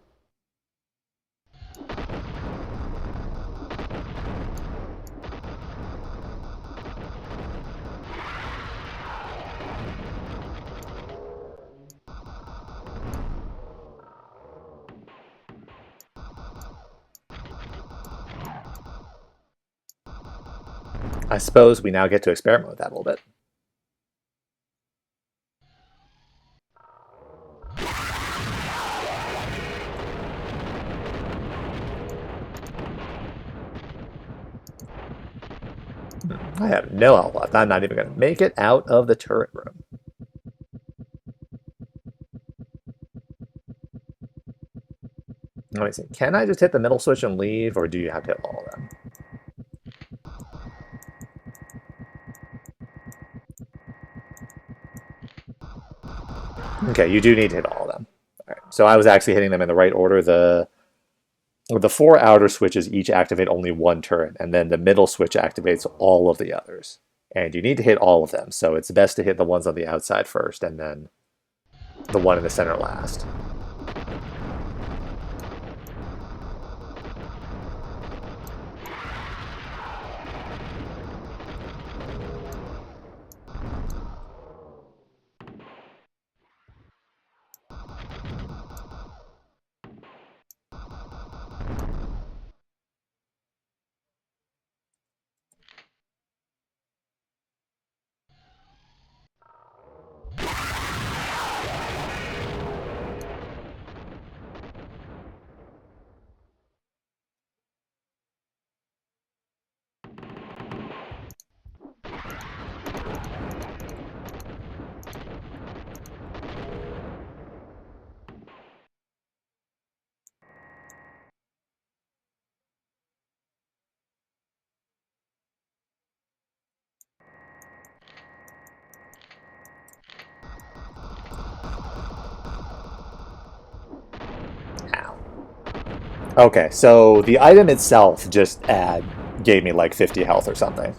I suppose we now get to experiment with that a little bit. I have no health left. I'm not even going to make it out of the turret room. Let me see. Can I just hit the middle switch and leave, or do you have to hit all of them? Okay, you do need to hit all of them. All right, so I was actually hitting them in the right order. The 4 outer switches each activate only one turret, and then the middle switch activates all of the others. And you need to hit all of them, so it's best to hit the ones on the outside first, and then the one in the center last. Okay, so the item itself just gave me like 50 health or something.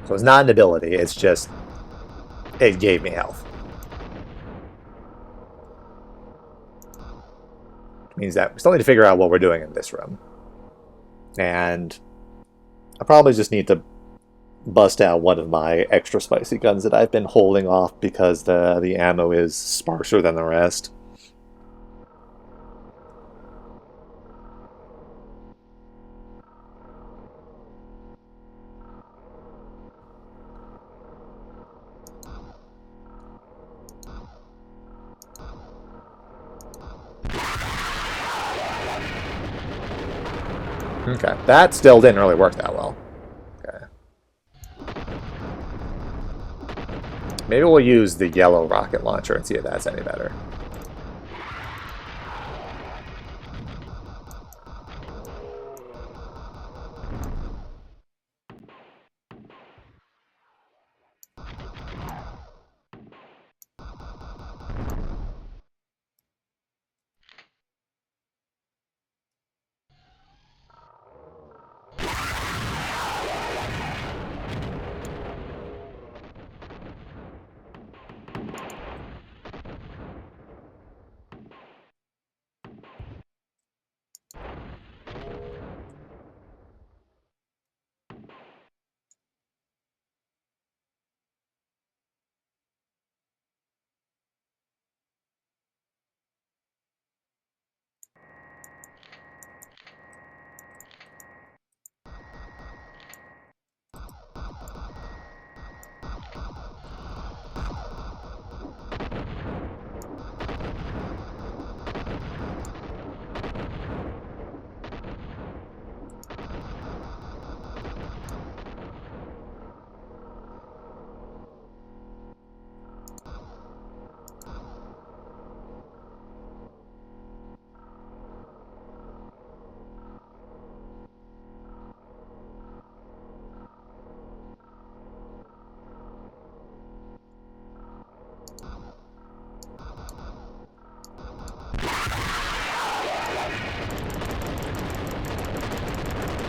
So it's not an ability, it's just, it gave me health. Which means that we still need to figure out what we're doing in this room. And I probably just need to bust out one of my extra spicy guns that I've been holding off because the ammo is sparser than the rest. Okay, that still didn't really work that well. Okay. Maybe we'll use the yellow rocket launcher and see if that's any better.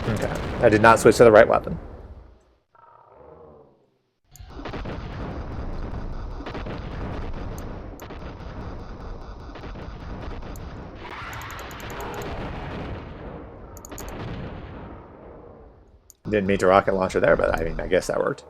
Okay, I did not switch to the right weapon. Didn't mean to rocket launcher there, but I mean, I guess that worked.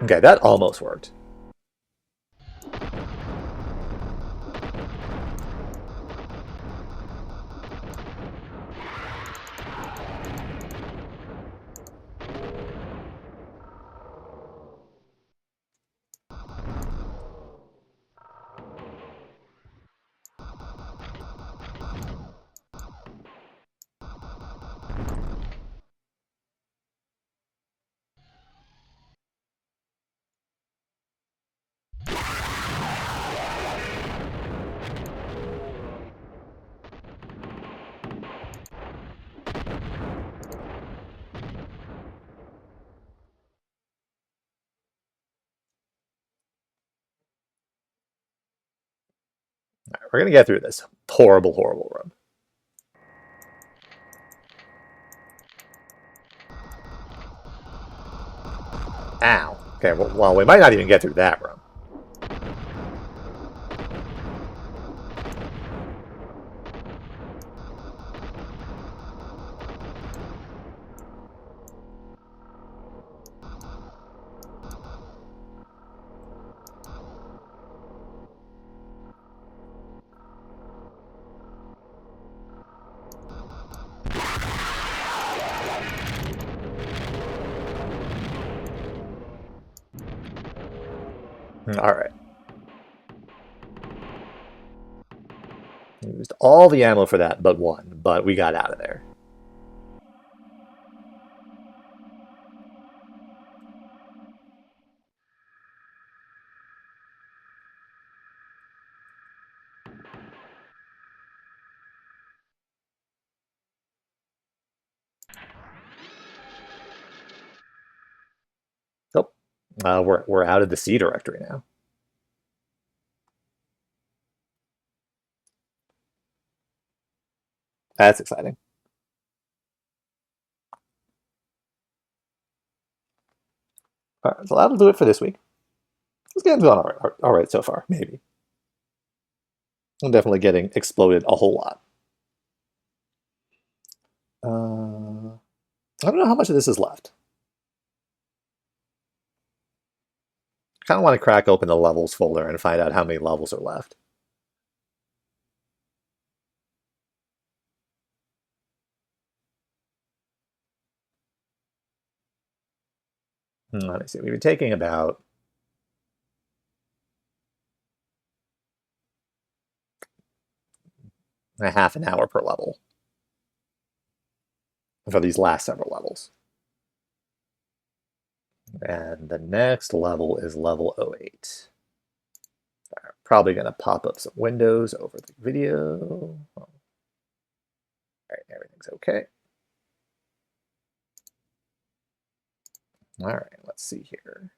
Okay, that almost worked. All right, we're gonna get through this horrible, horrible room. Ow. Okay, well, we might not even get through that room. All right. Used all the ammo for that but one, but we got out of there. Oh, we're out of the C directory now. That's exciting. All right, so that'll do it for this week. This game's gone all right so far, maybe. I'm definitely getting exploded a whole lot. I don't know how much of this is left. I kind of want to crack open the levels folder and find out how many levels are left. Let me see. We've been taking about a half an hour per level for these last several levels. And the next level is level 08. Probably going to pop up some windows over the video. All right, everything's okay. All right, let's see here.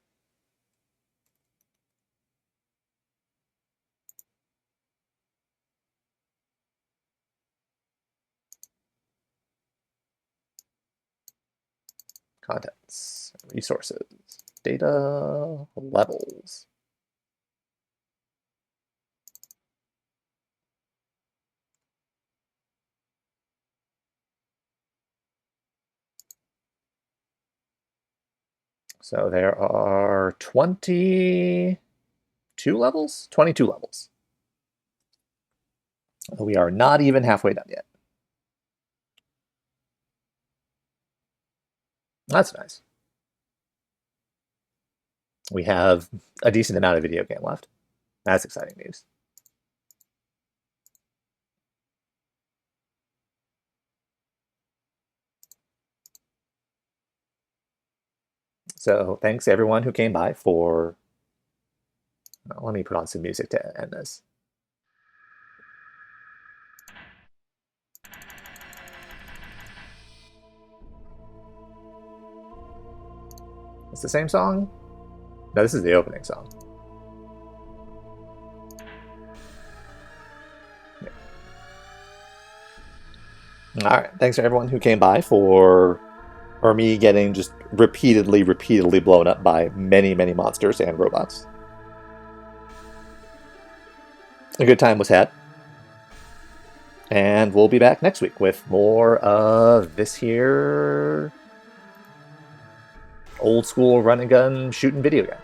Contents, resources, data, levels. So there are 22 levels? 22 levels. We are not even halfway done yet. That's nice. We have a decent amount of video game left. That's exciting news. So thanks everyone who came by for... let me put on some music to end this. It's the same song? No, this is the opening song. Yeah. All right, thanks to everyone who came by for me getting just repeatedly blown up by many monsters and robots. A good time was had. And we'll be back next week with more of this here old school run and gun shooting video game.